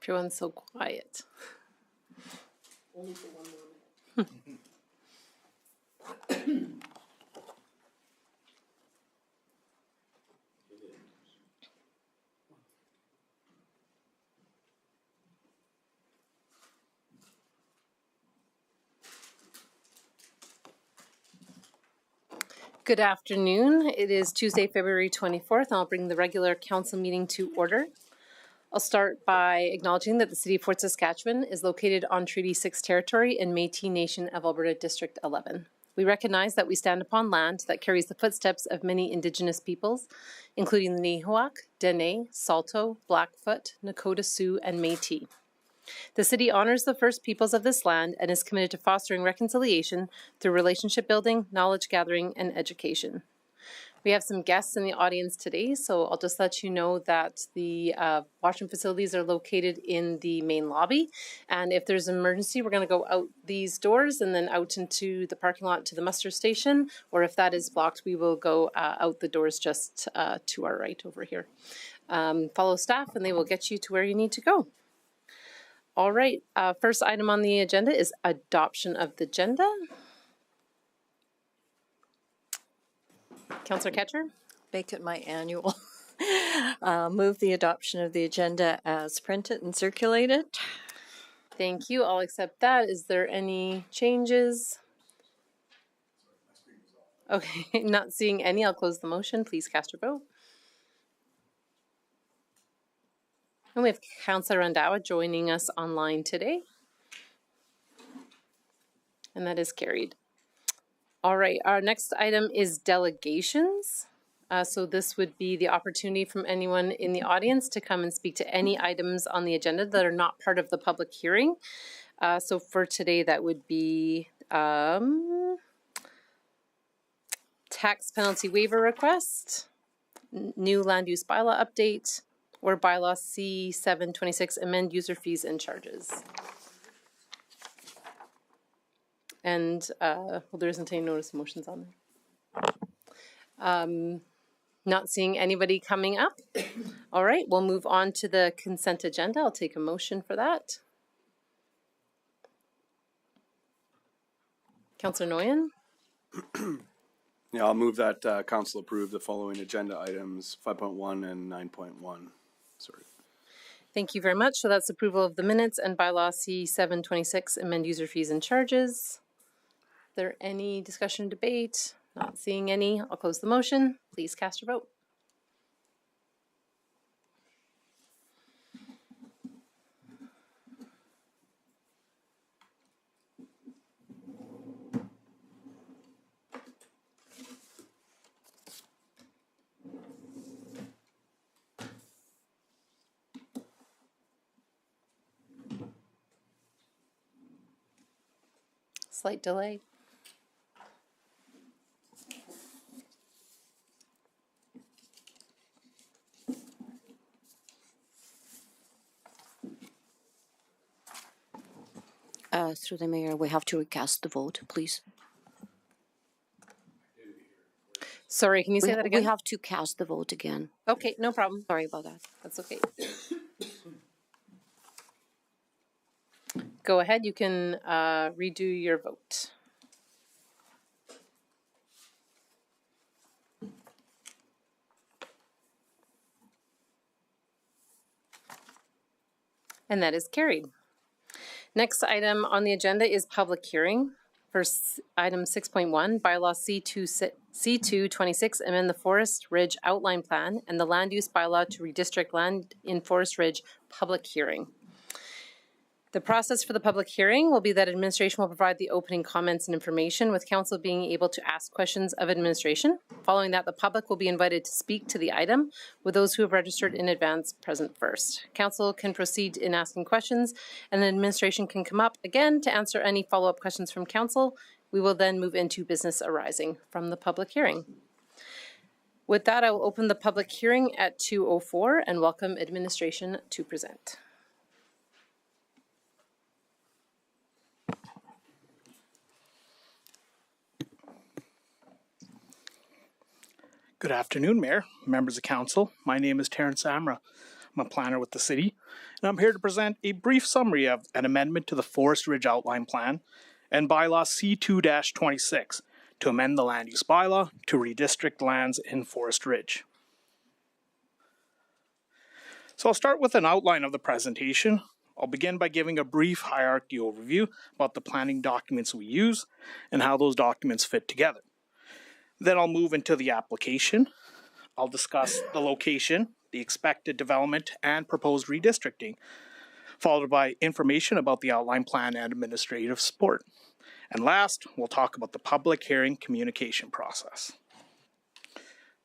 Everyone's so quiet. Only for one more minute. Good afternoon. It is Tuesday, February 24th, and I'll bring the regular council meeting to order. I'll start by acknowledging that the City of Fort Saskatchewan is located on Treaty 6 territory in Métis Nation of Alberta District 11. We recognize that we stand upon land that carries the footsteps of many Indigenous peoples, including the Nihilwak, Dene, Saulteaux, Blackfoot, Nakota Sioux, and Métis. The City honors the First Peoples of this land and is committed to fostering reconciliation through relationship building, knowledge gathering, and education. We have some guests in the audience today, so I'll just let you know that the washroom facilities are located in the main lobby. And if there's an emergency, we're going to go out these doors and then out into the parking lot to the muster station. Or if that is blocked, we will go out the doors just to our right over here. Follow staff and they will get you to where you need to go. All right, first item on the agenda is adoption of the agenda. Councillor Ketcher? Make it my annual. Move the adoption of the agenda as printed and circulated. Thank you. I'll accept that. Is there any changes? Okay, not seeing any. I'll close the motion. Please cast your vote. And we have Councillor Randhawa joining us online today. And that is carried. All right, our next item is delegations. So this would be the opportunity from anyone in the audience to come and speak to any items on the agenda that are not part of the public hearing. So for today, that would be tax penalty waiver request, new land use bylaw update, or bylaw C726, amend user fees and charges. And well, there isn't any notice of motions on there. Not seeing anybody coming up. All right, we'll move on to the consent agenda. I'll take a motion for that. Councillor Nguyen? Yeah, I'll move that council approve the following agenda items 5.1 and 9.1. Sorry. Thank you very much. So that's approval of the minutes and bylaw C726, amend user fees and charges. Is there any discussion or debate? Not seeing any. I'll close the motion. Please cast your vote. Slight delay. Through the mayor, we have to recast the vote, please. Sorry, can you say that again? We have to cast the vote again. Okay, no problem. Sorry about that. That's okay. Go ahead, you can redo your vote. And that is carried. Next item on the agenda is public hearing. First, item 6.1, bylaw C226, amend the Forest Ridge Outline Plan and the land use bylaw to redistrict land in Forest Ridge, public hearing. The process for the public hearing will be that administration will provide the opening comments and information, with council being able to ask questions of administration. Following that, the public will be invited to speak to the item, with those who have registered in advance present first. Council can proceed in asking questions, and the administration can come up again to answer any follow-up questions from council. We will then move into business arising from the public hearing. With that, I will open the public hearing at 2:04 and welcome administration to present. Good afternoon, Mayor, members of Council. My name is Terrence Amra. I'm a planner with the city, and I'm here to present a brief summary of an amendment to the Forest Ridge Outline Plan and Bylaw C2-26 to amend the land use bylaw to redistrict lands in Forest Ridge. So I'll start with an outline of the presentation. I'll begin by giving a brief hierarchy overview about the planning documents we use and how those documents fit together. Then I'll move into the application. I'll discuss the location, the expected development, and proposed redistricting, followed by information about the outline plan and administrative support. And last, we'll talk about the public hearing communication process.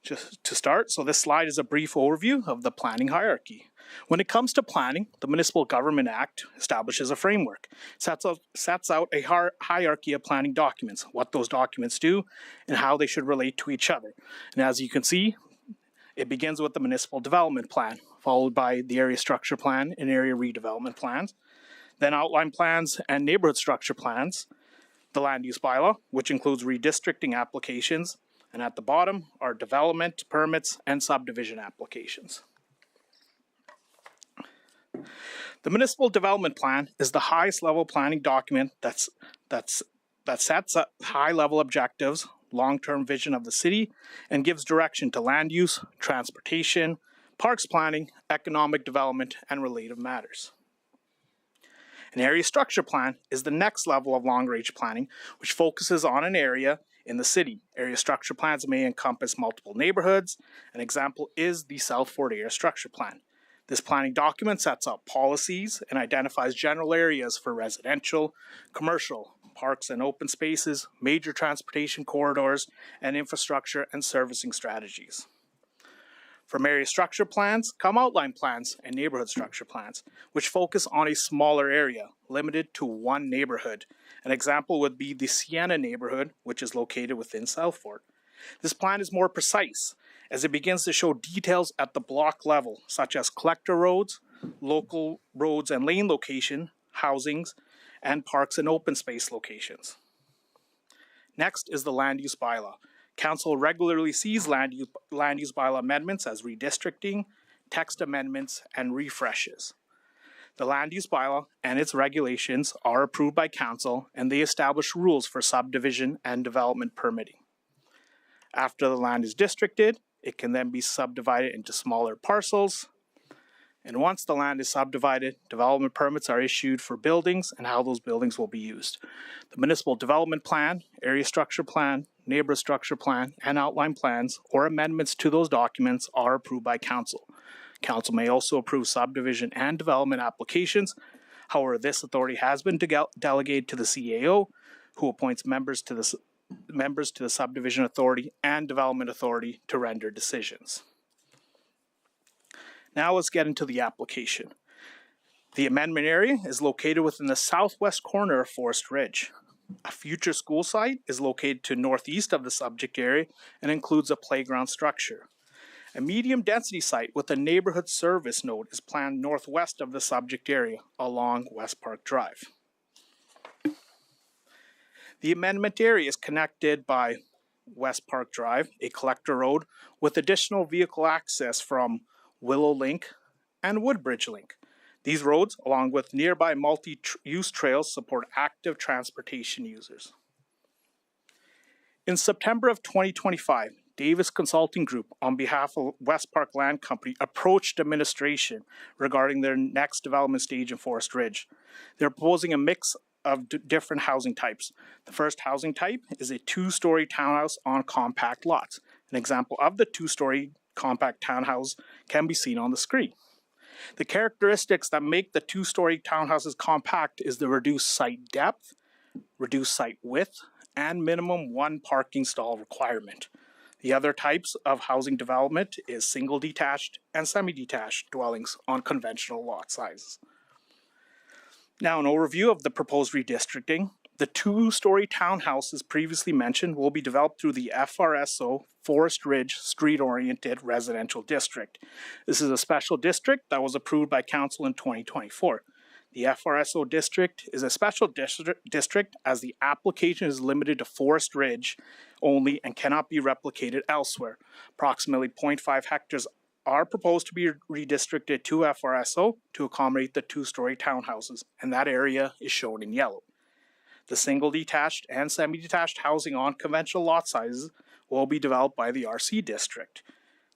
Just to start, so this slide is a brief overview of the planning hierarchy. When it comes to planning, the Municipal Government Act establishes a framework, sets out a hierarchy of planning documents, what those documents do, and how they should relate to each other. And as you can see, it begins with the Municipal Development Plan, followed by the Area Structure Plan and Area Redevelopment Plans, then Outline Plans and Neighborhood Structure Plans, the Land Use Bylaw, which includes redistricting applications, and at the bottom are development permits and subdivision applications. The Municipal Development Plan is the highest level planning document that sets up high level objectives, long-term vision of the city, and gives direction to land use, transportation, parks planning, economic development, and related matters. An area structure plan is the next level of long-range planning, which focuses on an area in the city. Area structure plans may encompass multiple neighborhoods. An example is the South Fort Area Structure Plan. This planning document sets out policies and identifies general areas for residential, commercial, parks and open spaces, major transportation corridors, and infrastructure and servicing strategies. From area structure plans come outline plans and neighborhood structure plans, which focus on a smaller area, limited to one neighborhood. An example would be the Sienna neighborhood, which is located within South Fort. This plan is more precise, as it begins to show details at the block level, such as collector roads, local roads and lane location, housings, and parks and open space locations. Next is the Land Use Bylaw. Council regularly sees land use bylaw amendments as redistricting, text amendments, and refreshes. The land use bylaw and its regulations are approved by council, and they establish rules for subdivision and development permitting. After the land is districted, it can then be subdivided into smaller parcels. And once the land is subdivided, development permits are issued for buildings and how those buildings will be used. The Municipal Development Plan, Area Structure Plan, Neighborhood Structure Plan, and Outline Plans or amendments to those documents are approved by Council. Council may also approve subdivision and development applications. However, this authority has been delegated to the CAO, who appoints members to the Subdivision Authority and Development Authority to render decisions. Now let's get into the application. The amendment area is located within the southwest corner of Forest Ridge. A future school site is located to northeast of the subject area and includes a playground structure. A medium density site with a neighborhood service node is planned northwest of the subject area along West Park Drive. The amendment area is connected by West Park Drive, a collector road, with additional vehicle access from Willow Link and Woodbridge Link. These roads, along with nearby multi-use trails, support active transportation users. In September of 2025, Davis Consulting Group, on behalf of West Park Land Company, approached administration regarding their next development stage in Forest Ridge. They're proposing a mix of different housing types. The first housing type is a two-story townhouse on compact lots. An example of the two-story compact townhouse can be seen on the screen. The characteristics that make the two-story townhouses compact is the reduced site depth, reduced site width, and minimum one parking stall requirement. The other types of housing development is single detached and semi-detached dwellings on conventional lot sizes. Now, an overview of the proposed redistricting. The two-story townhouses previously mentioned will be developed through the FRSO Forest Ridge Street-Oriented Residential District. This is a special district that was approved by Council in 2024. The FRSO district is a special district as the application is limited to Forest Ridge only and cannot be replicated elsewhere. Approximately 0.5 hectares are proposed to be redistricted to FRSO to accommodate the two-story townhouses, and that area is shown in yellow. The single detached and semi-detached housing on conventional lot sizes will be developed by the RC district.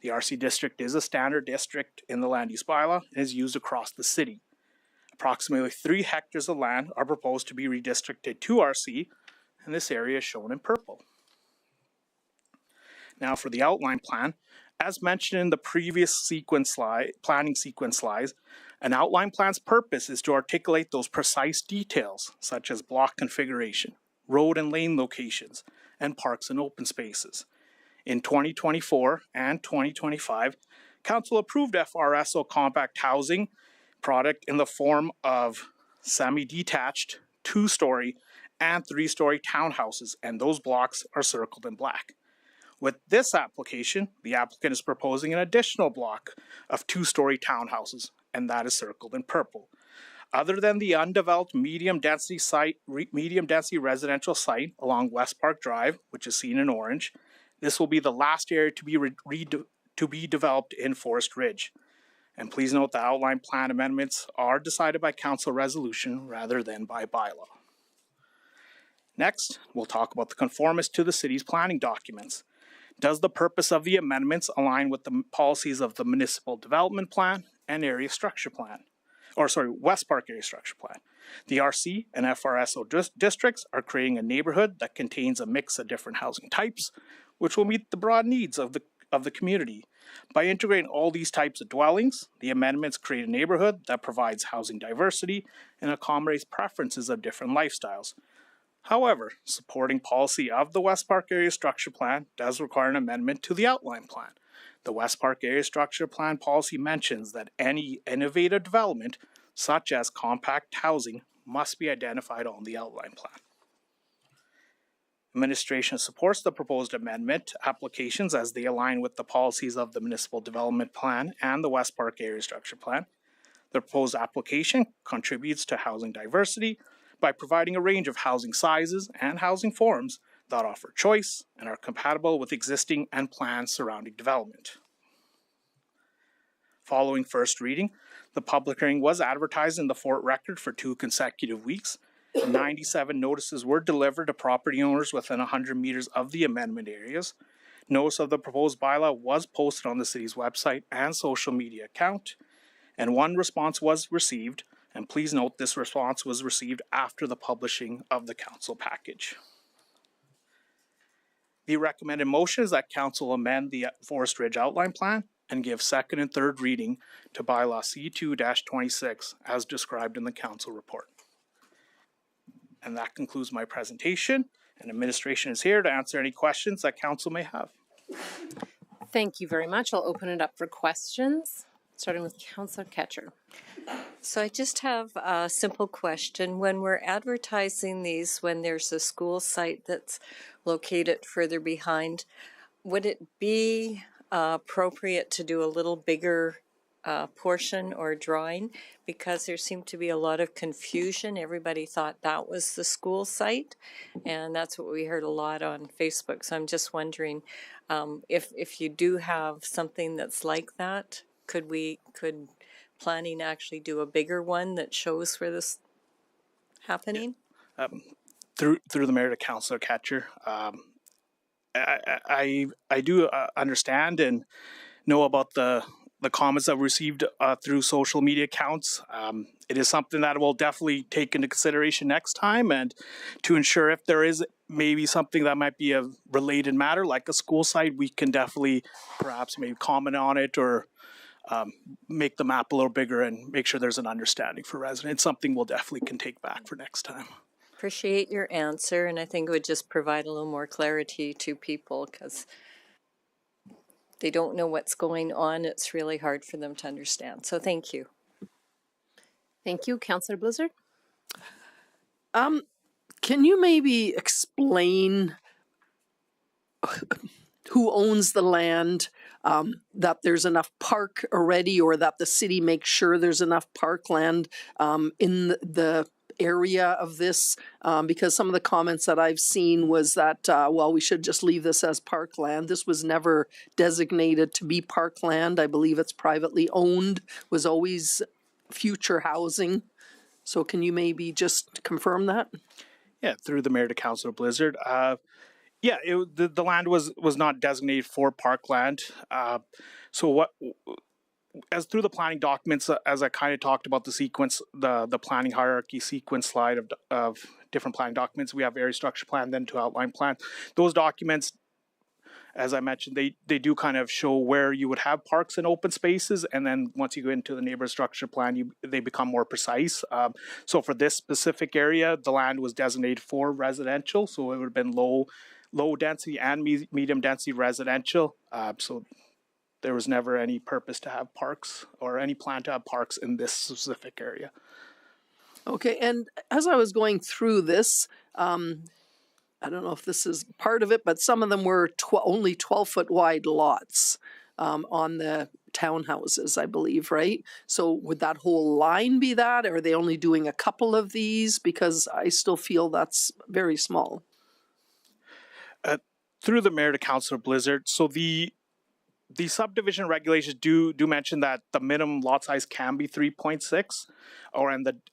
The RC district is a standard district in the land use bylaw and is used across the city. Approximately 3 hectares of land are proposed to be redistricted to RC, and this area is shown in purple. Now for the outline plan, as mentioned in the previous planning sequence slides, an outline plan's purpose is to articulate those precise details, such as block configuration, road and lane locations, and parks and open spaces. In 2024 and 2025, Council approved FRSO compact housing product in the form of semi-detached, 2-story, and 3-story townhouses, and those blocks are circled in black. With this application, the applicant is proposing an additional block of 2-story townhouses, and that is circled in purple. Other than the undeveloped medium density residential site along West Park Drive, which is seen in orange, this will be the last area to be developed in Forest Ridge. And please note that outline plan amendments are decided by council resolution rather than by bylaw. Next, we'll talk about the conformance to the city's planning documents. Does the purpose of the amendments align with the policies of the Municipal Development Plan and Area Structure Plan? West Park Area Structure Plan. The RC and FRSO districts are creating a neighborhood that contains a mix of different housing types, which will meet the broad needs of the community. By integrating all these types of dwellings, the amendments create a neighborhood that provides housing diversity and accommodates preferences of different lifestyles. However, supporting policy of the West Park Area Structure Plan does require an amendment to the outline plan. The West Park Area Structure Plan policy mentions that any innovative development, such as compact housing, must be identified on the outline plan. Administration supports the proposed amendment applications as they align with the policies of the Municipal Development Plan and the West Park Area Structure Plan. The proposed application contributes to housing diversity by providing a range of housing sizes and housing forms that offer choice and are compatible with existing and planned surrounding development. Following first reading, the public hearing was advertised in the Fort Record for 2 consecutive weeks. 97 notices were delivered to property owners within 100 meters of the amendment areas. Notice of the proposed bylaw was posted on the city's website and social media account, and 1 response was received. And please note this response was received after the publishing of the council package. The recommended motion is that council amend the Forest Ridge Outline Plan and give second and third reading to bylaw C2-26 as described in the council report. And that concludes my presentation, and administration is here to answer any questions that council may have. Thank you very much. I'll open it up for questions, starting with Councillor Ketcher. So I just have a simple question. When we're advertising these, when there's a school site that's located further behind, would it be appropriate to do a little bigger portion or drawing? Because there seemed to be a lot of confusion. Everybody thought that was the school site, and that's what we heard a lot on Facebook. So I'm just wondering if you do have something that's like that, could planning actually do a bigger one that shows where this happening? Through the mayor to Councillor Ketcher, I do understand and know about the comments that were received through social media accounts. It is something that we'll definitely take into consideration next time, and to ensure if there is maybe something that might be a related matter like a school site, we can definitely perhaps maybe comment on it or make the map a little bigger and make sure there's an understanding for residents. Something we'll definitely can take back for next time. Appreciate your answer, and I think it would just provide a little more clarity to people because they don't know what's going on. It's really hard for them to understand. So thank you. Thank you. Councillor Blizzard? Can you maybe explain who owns the land, that there's enough park already, or that the city makes sure there's enough parkland in the area of this? Because some of the comments that I've seen was that, well, we should just leave this as parkland. This was never designated to be parkland. I believe it's privately owned, was always future housing. So can you maybe just confirm that? Yeah, through the mayor to Councilor Blizzard. The land was not designated for parkland. So what, as through the planning documents, as I kind of talked about the sequence, the planning hierarchy sequence slide of different planning documents, we have area structure plan, then to outline plan. Those documents, as I mentioned, they do kind of show where you would have parks and open spaces, and then once you go into the neighborhood structure plan, they become more precise. So for this specific area, the land was designated for residential, so it would have been low density and medium density residential. So there was never any purpose to have parks or any plan to have parks in this specific area. Okay, and as I was going through this, I don't know if this is part of it, but some of them were only 12-foot wide lots on the townhouses, I believe, right? So would that whole line be that? Or are they only doing a couple of these? Because I still feel that's very small. Through the mayor to Councilor Blizzard, so the subdivision regulations do mention that the minimum lot size can be 3.6,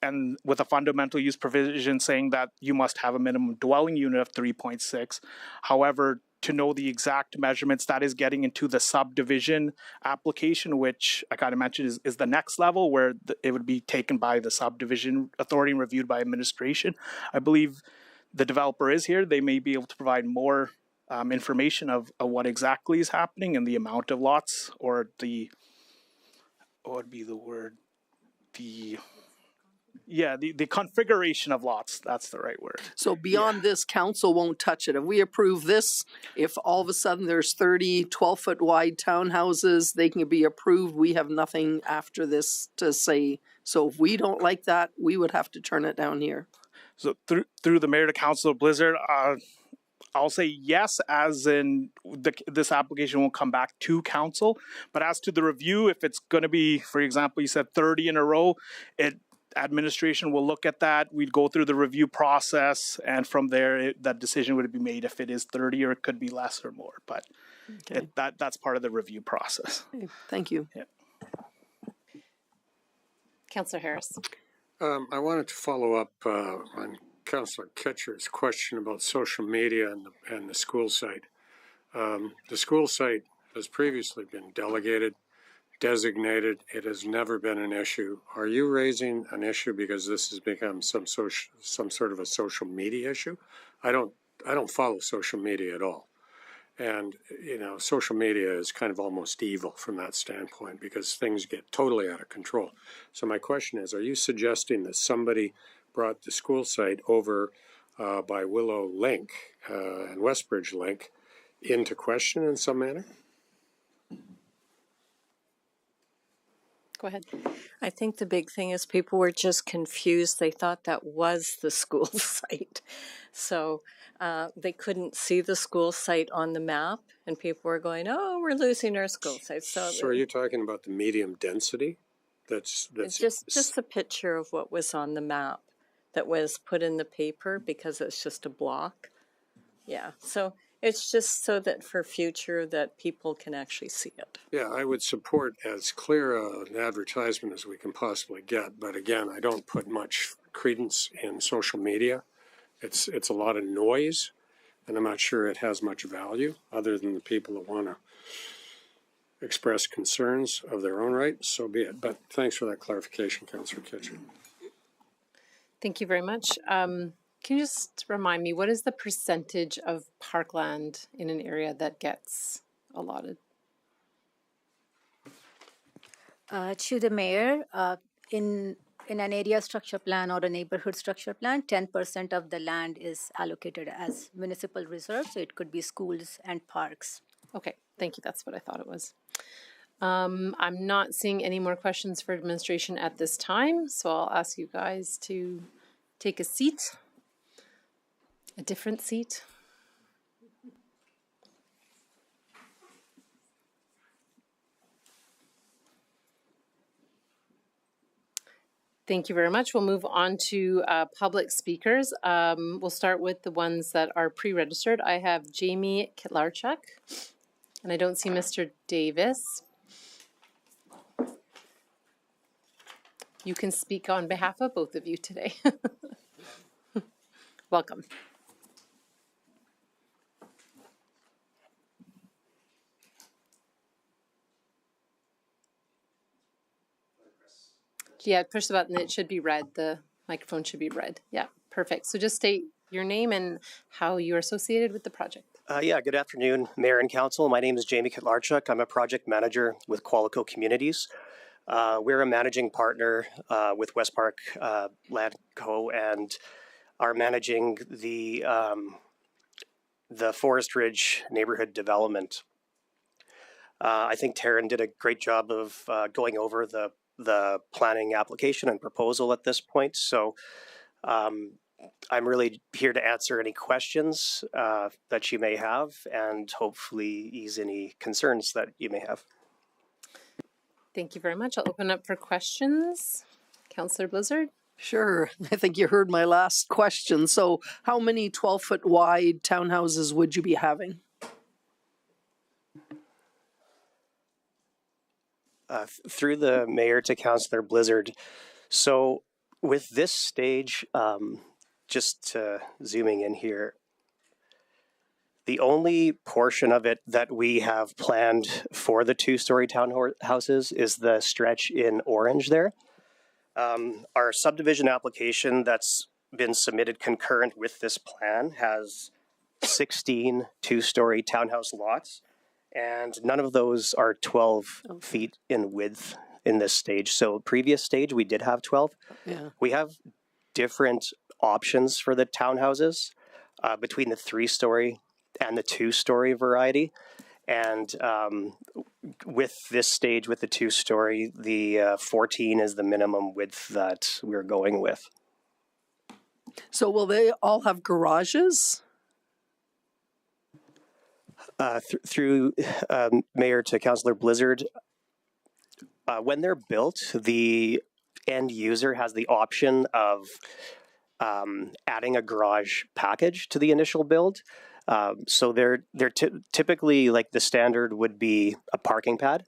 and with a fundamental use provision saying that you must have a minimum dwelling unit of 3.6. However, to know the exact measurements, that is getting into the subdivision application, which I kind of mentioned is the next level where it would be taken by the subdivision authority and reviewed by administration. I believe the developer is here. They may be able to provide more information of what exactly is happening and the amount of lots, or what would be the word? The configuration of lots. That's the right word. So beyond this, council won't touch it. If we approve this, if all of a sudden there's 30 12-foot wide townhouses, they can be approved. We have nothing after this to say. So if we don't like that, we would have to turn it down here. So through the mayor to Councilor Blizzard, I'll say yes, as in this application will come back to council. But as to the review, if it's going to be, for example, you said 30 in a row, administration will look at that. We'd go through the review process, and from there, that decision would be made if it is 30 or it could be less or more. But Okay. that's part of the review process. Okay, thank you. Yeah. Councillor Harris. I wanted to follow up on Councillor Kitcher's question about social media and the school site. The school site has previously been designated. It has never been an issue. Are you raising an issue because this has become some sort of a social media issue? I don't follow social media at all. And, social media is kind of almost evil from that standpoint because things get totally out of control. So my question is, are you suggesting that somebody brought the school site over by Willow Link and Westbridge Link into question in some manner? Go ahead. I think the big thing is people were just confused. They thought that was the school site. So they couldn't see the school site on the map, and people were going, oh, we're losing our school site. So are you talking about the medium density? It's just a picture of what was on the map that was put in the paper because it's just a block. Yeah, so it's just so that for future that people can actually see it. Yeah, I would support as clear an advertisement as we can possibly get. But again, I don't put much credence in social media. It's a lot of noise, and I'm not sure it has much value other than the people that want to express concerns of their own right. So be it. But thanks for that clarification, Councillor Kitchen. Thank you very much. Can you just remind me, what is the percentage of parkland in an area that gets allotted? To the mayor, in an area structure plan or a neighborhood structure plan, 10% of the land is allocated as municipal reserve, so it could be schools and parks. Okay, thank you. That's what I thought it was. I'm not seeing any more questions for administration at this time, so I'll ask you guys to take a seat, a different seat. Thank you very much. We'll move on to public speakers. We'll start with the ones that are pre-registered. I have Jamie Kitlarchuk, and I don't see Mr. Davis. You can speak on behalf of both of you today. Welcome. Yeah, push the button. It should be red. The microphone should be red. Yeah, perfect. So just state your name and how you're associated with the project. Yeah, good afternoon, Mayor and Council. My name is Jamie Kitlarchuk. I'm a project manager with Qualico Communities. We're a managing partner with West Park Land Co. and are managing the Forest Ridge neighborhood development. I think Taryn did a great job of going over the planning application and proposal at this point. So I'm really here to answer any questions that you may have and hopefully ease any concerns that you may have. Thank you very much. I'll open up for questions. Councillor Blizzard. Sure. I think you heard my last question. So how many 12-foot wide townhouses would you be having? Through the mayor to Councillor Blizzard. So with this stage, just zooming in here, the only portion of it that we have planned for the two-story townhouses is the stretch in orange there. Our subdivision application that's been submitted concurrent with this plan has 16 two-story townhouse lots, and none of those are 12 feet in width in this stage. So previous stage, we did have 12. Yeah. We have different options for the townhouses between the 3-story and the 2-story variety. And with this stage, with the 2-story, the 14 is the minimum width that we're going with. So will they all have garages? Through Mayor to Councillor Blizzard, when they're built, the end user has the option of adding a garage package to the initial build. So they're typically, like, the standard would be a parking pad,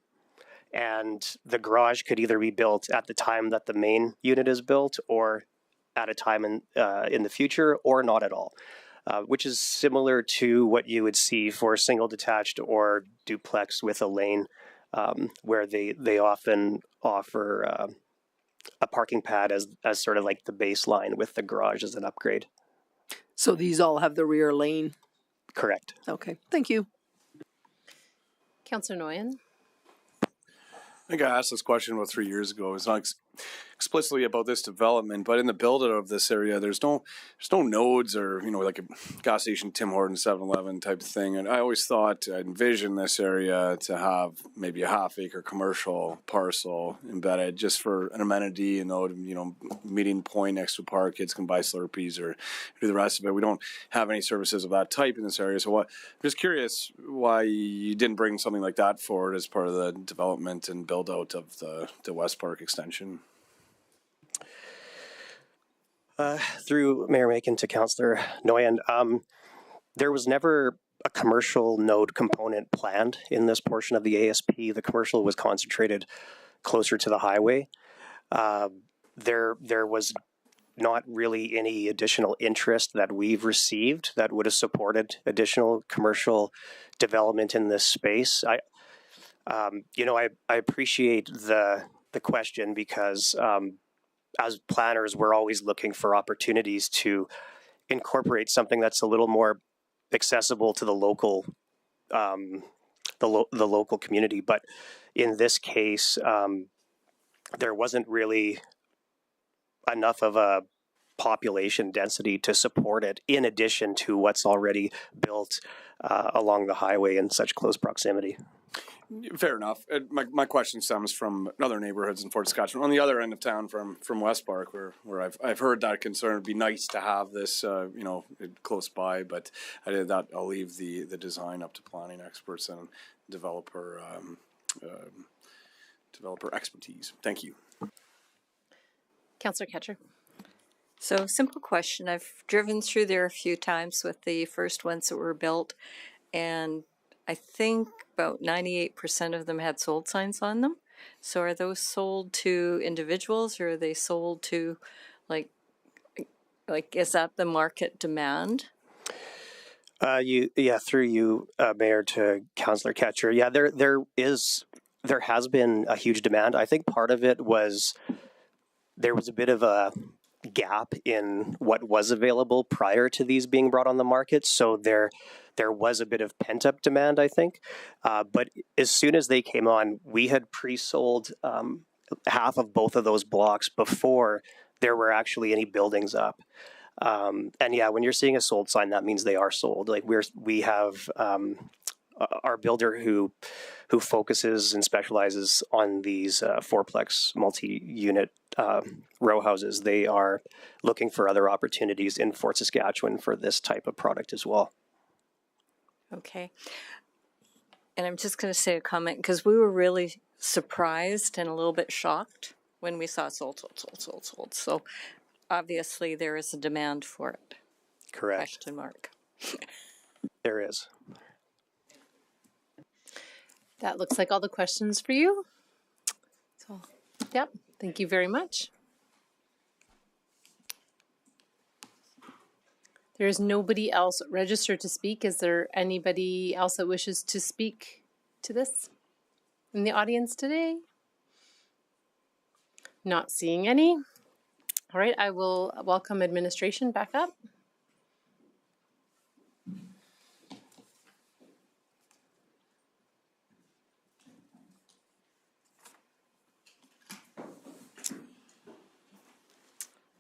and the garage could either be built at the time that the main unit is built or at a time in the future, or not at all. Which is similar to what you would see for single detached or duplex with a lane, where they often offer a parking pad as sort of like the baseline with the garage as an upgrade. So these all have the rear lane? Correct. Okay, thank you. Councillor Nguyen. I think I asked this question about 3 years ago. It's not explicitly about this development, but in the build out of this area, there's no nodes or, like a gas station, Tim Hortons, 7-Eleven type of thing. And I always thought, I envisioned this area to have maybe a half-acre commercial parcel embedded just for an amenity, meeting point next to a park. Kids can buy Slurpees or do the rest of it. We don't have any services of that type in this area. So I'm just curious why you didn't bring something like that forward as part of the development and build out of the West Park extension. Through Mayor Macon to Councillor Nguyen, there was never a commercial node component planned in this portion of the ASP. The commercial was concentrated closer to the highway. There was not really any additional interest that we've received that would have supported additional commercial development in this space. I appreciate the question because as planners, we're always looking for opportunities to incorporate something that's a little more accessible to the local, the local community. But in this case, there wasn't really enough of a population density to support it, in addition to what's already built along the highway in such close proximity. Fair enough. My question stems from other neighborhoods in Fort Saskatchewan, on the other end of town from West Park, where I've heard that concern. It'd be nice to have this, close by, but I'll leave the design up to planning experts and developer expertise. Thank you. Councillor Ketcher. So, simple question. I've driven through there a few times with the first ones that were built, and I think about 98% of them had sold signs on them. So, are those sold to individuals, or are they sold to, like is that the market demand? Through you, Mayor, to Councillor Ketcher. Yeah, there has been a huge demand. I think part of it was there was a bit of a gap in what was available prior to these being brought on the market. So there was a bit of pent up demand, I think. But as soon as they came on, we had pre-sold half of both of those blocks before there were actually any buildings up. And yeah, when you're seeing a sold sign, that means they are sold. Like we have our builder who focuses and specializes on these fourplex multi-unit row houses. They are looking for other opportunities in Fort Saskatchewan for this type of product as well. Okay. And I'm just going to say a comment because we were really surprised and a little bit shocked when we saw sold. So obviously there is a demand for it. Correct. Question mark. There is. That looks like all the questions for you. So, yep, thank you very much. There is nobody else registered to speak. Is there anybody else that wishes to speak to this in the audience today? Not seeing any. All right, I will welcome administration back up.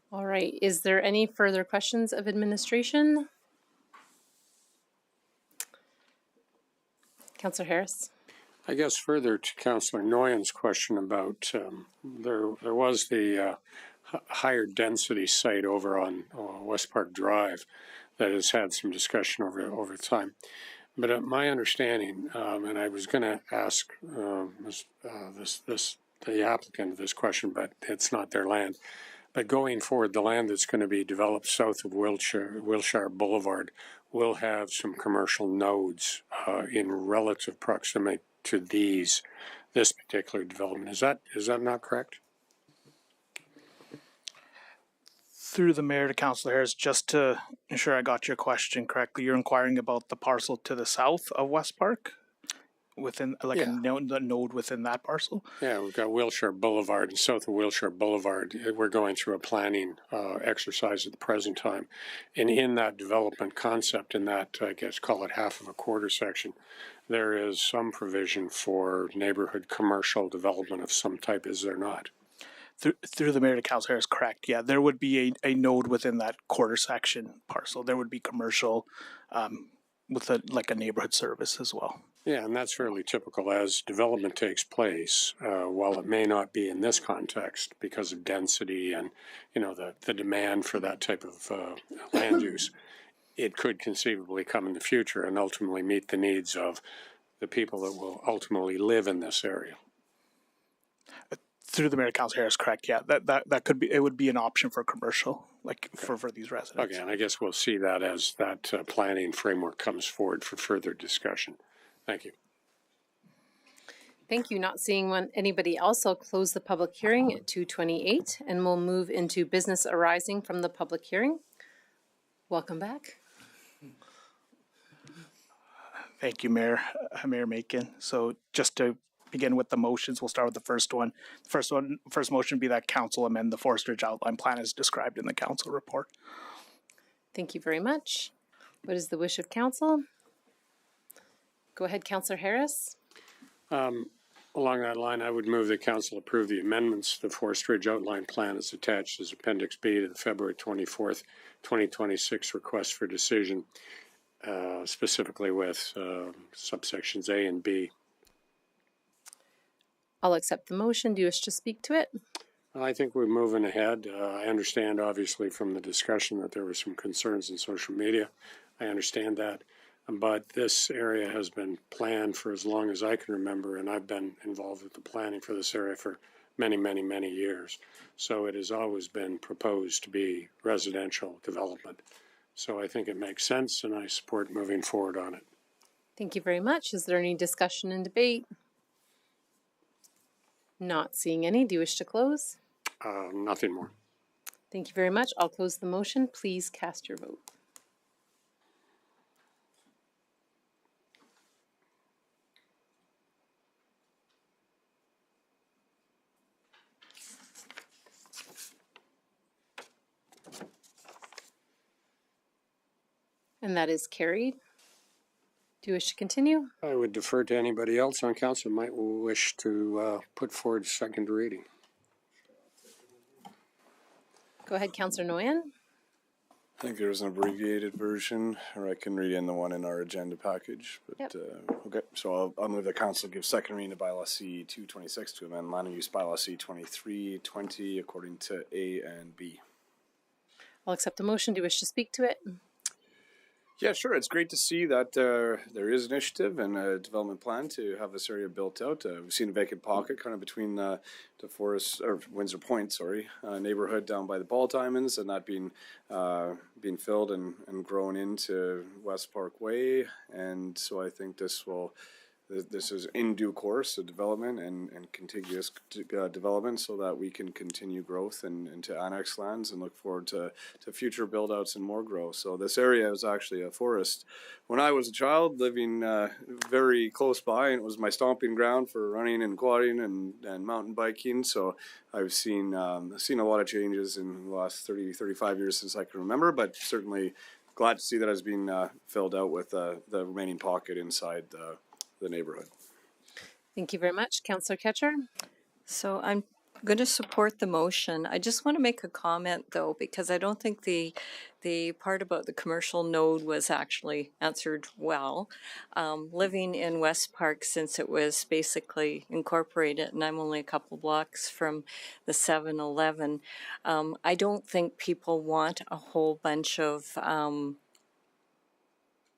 All right, is there any further questions of administration? Councillor Harris. I guess further to Councillor Nguyen's question about there was the higher density site over on West Park Drive that has had some discussion over time. But my understanding, and I was going to ask the applicant this question, but it's not their land. But going forward, the land that's going to be developed south of Wilshire Boulevard will have some commercial nodes in relative proximity to this particular development. Is that not correct? Through the mayor to Councillor Harris, just to ensure I got your question correctly, you're inquiring about the parcel to the south of West Park? Within the node within that parcel? Yeah, we've got Wilshire Boulevard, and south of Wilshire Boulevard, we're going through a planning exercise at the present time. And in that development concept, in that, I guess, call it half of a quarter section, there is some provision for neighborhood commercial development of some type, is there not? Through the mayor to Councillor Harris, correct. Yeah, there would be a node within that quarter section parcel. There would be commercial with a neighborhood service as well. Yeah, and that's fairly typical as development takes place. While it may not be in this context because of density and the demand for that type of land use, it could conceivably come in the future and ultimately meet the needs of the people that will ultimately live in this area. Through the mayor, Councillor Harris, correct. Yeah, that could be. It would be an option for commercial, for these residents. Okay, and I guess we'll see that as that planning framework comes forward for further discussion. Thank you. Thank you. Not seeing anybody else, I'll close the public hearing at 2:28, and we'll move into business arising from the public hearing. Welcome back. Thank you, Mayor Makin. So just to begin with the motions, we'll start with the first one. First motion would be that council amend the Forest Ridge Outline Plan as described in the council report. Thank you very much. What is the wish of council? Go ahead, Councillor Harris. Along that line, I would move that council approve the amendments to the Forest Ridge Outline Plan as attached as Appendix B to the February 24th, 2026 request for decision, specifically with subsections A and B. I'll accept the motion. Do you wish to speak to it? I think we're moving ahead. I understand, obviously, from the discussion that there were some concerns in social media. I understand that. But this area has been planned for as long as I can remember, and I've been involved with the planning for this area for many, many, many years. So it has always been proposed to be residential development. So I think it makes sense, and I support moving forward on it. Thank you very much. Is there any discussion and debate? Not seeing any. Do you wish to close? Nothing more. Thank you very much. I'll close the motion. Please cast your vote. And that is carried. Do you wish to continue? I would defer to anybody else on council who might wish to put forward second reading. Go ahead, Councillor Nguyen. I think there's an abbreviated version, or I can read in the one in our agenda package. But okay, so I'll move the council give second reading to bylaw C 226 to amend land use bylaw C 2320 according to A and B. I'll accept the motion. Do you wish to speak to it? Yeah, sure. It's great to see that there is initiative and a development plan to have this area built out. We've seen a vacant pocket kind of between the Forest or Windsor Point, neighborhood down by the ball diamonds, and that being filled and grown into West Park Way. And so I think this is in due course a development and contiguous development so that we can continue growth and to annex lands and look forward to future build outs and more growth. So this area is actually a forest. When I was a child living very close by, and it was my stomping ground for running and quadding and mountain biking. So I've seen a lot of changes in the last 35 years since I can remember, but certainly glad to see that it's being filled out with the remaining pocket inside the neighborhood. Thank you very much. Councillor Ketcher? So I'm going to support the motion. I just want to make a comment though, because I don't think the part about the commercial node was actually answered well. Living in West Park since it was basically incorporated, and I'm only a couple blocks from the 7-Eleven, I don't think people want a whole bunch of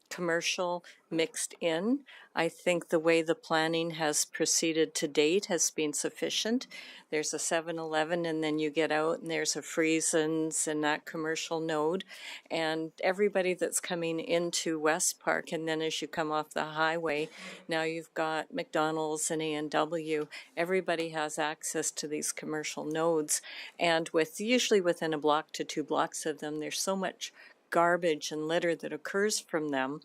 commercial mixed in. I think the way the planning has proceeded to date has been sufficient. There's a 7-Eleven and then you get out and there's a Friesens and that commercial node, and everybody that's coming into West Park, and then as you come off the highway, now you've got McDonald's and A&W. Everybody has access to these commercial nodes, and usually within a block to 2 blocks of them, there's so much garbage and litter that occurs from them,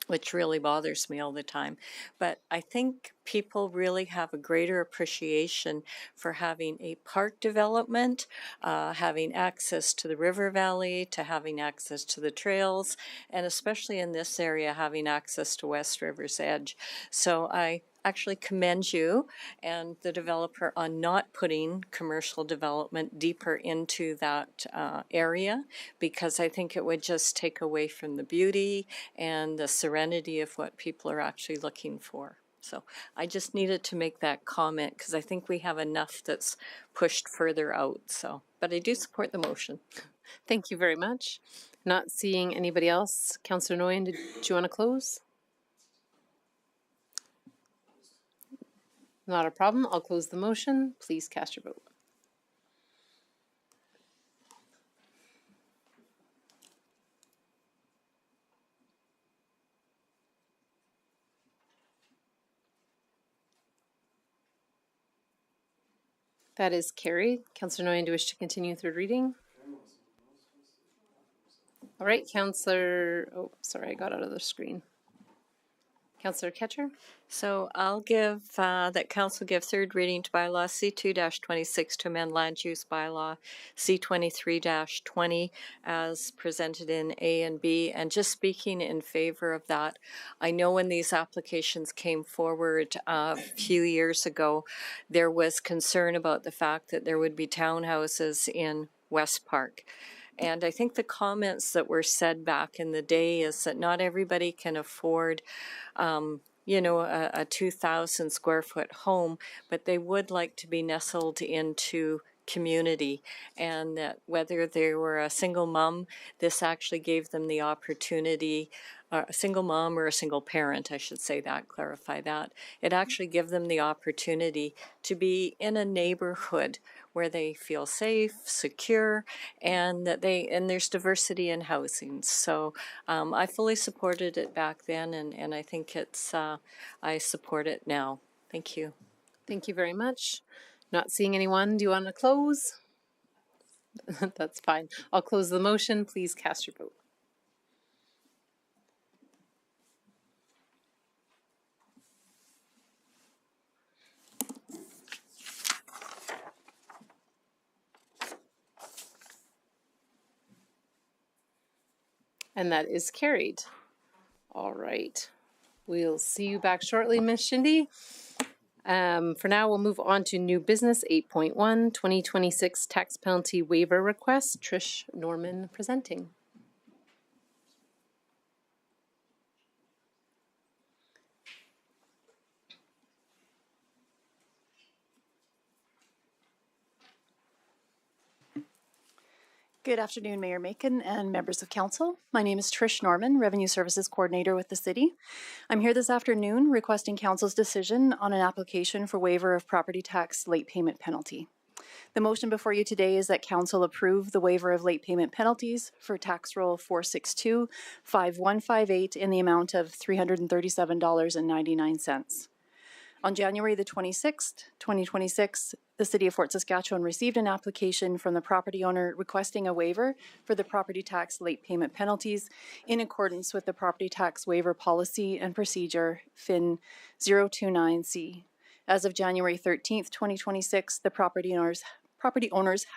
which really bothers me all the time. But I think people really have a greater appreciation for having a park development, having access to the river valley, to having access to the trails, and especially in this area, having access to West River's Edge. So I actually commend you and the developer on not putting commercial development deeper into that area, because I think it would just take away from the beauty and the serenity of what people are actually looking for. So I just needed to make that comment because I think we have enough that's pushed further out. So, but I do support the motion. Thank you very much. Not seeing anybody else. Councillor Nguyen, did you want to close? Not a problem. I'll close the motion. Please cast your vote. That is carried. Councillor Nguyen, do you wish to continue third reading? All right, Councillor, oh, sorry, I got out of the screen. Councillor Ketcher? So I'll give that council give third reading to bylaw C2-26 to amend land use bylaw C23-20 as presented in A and B. And just speaking in favor of that, I know when these applications came forward a few years ago, there was concern about the fact that there would be townhouses in West Park. And I think the comments that were said back in the day is that not everybody can afford a 2,000 square foot home, but they would like to be nestled into community, and that whether they were a single mom, this actually gave them the opportunity a single mom or a single parent, I should say that, clarify that. It actually gives them the opportunity to be in a neighborhood where they feel safe, secure, and that there's diversity in housing. So I fully supported it back then, and I think I support it now. Thank you. Thank you very much. Not seeing anyone. Do you want to close? That's fine. I'll close the motion. Please cast your vote. And that is carried. All right. We'll see you back shortly, Ms. Shindy. For now, we'll move on to new business 8.1, 2026 tax penalty waiver request. Trish Norman presenting. Good afternoon, Mayor Macon and members of council. My name is Trish Norman, Revenue Services Coordinator with the city. I'm here this afternoon requesting council's decision on an application for waiver of property tax late payment penalty. The motion before you today is that council approve the waiver of late payment penalties for tax roll 462-5158 in the amount of $337.99. On January the 26th, 2026, the City of Fort Saskatchewan received an application from the property owner requesting a waiver for the property tax late payment penalties in accordance with the Property Tax Waiver Policy and Procedure FIN 029C. As of January 13th, 2026, the property owners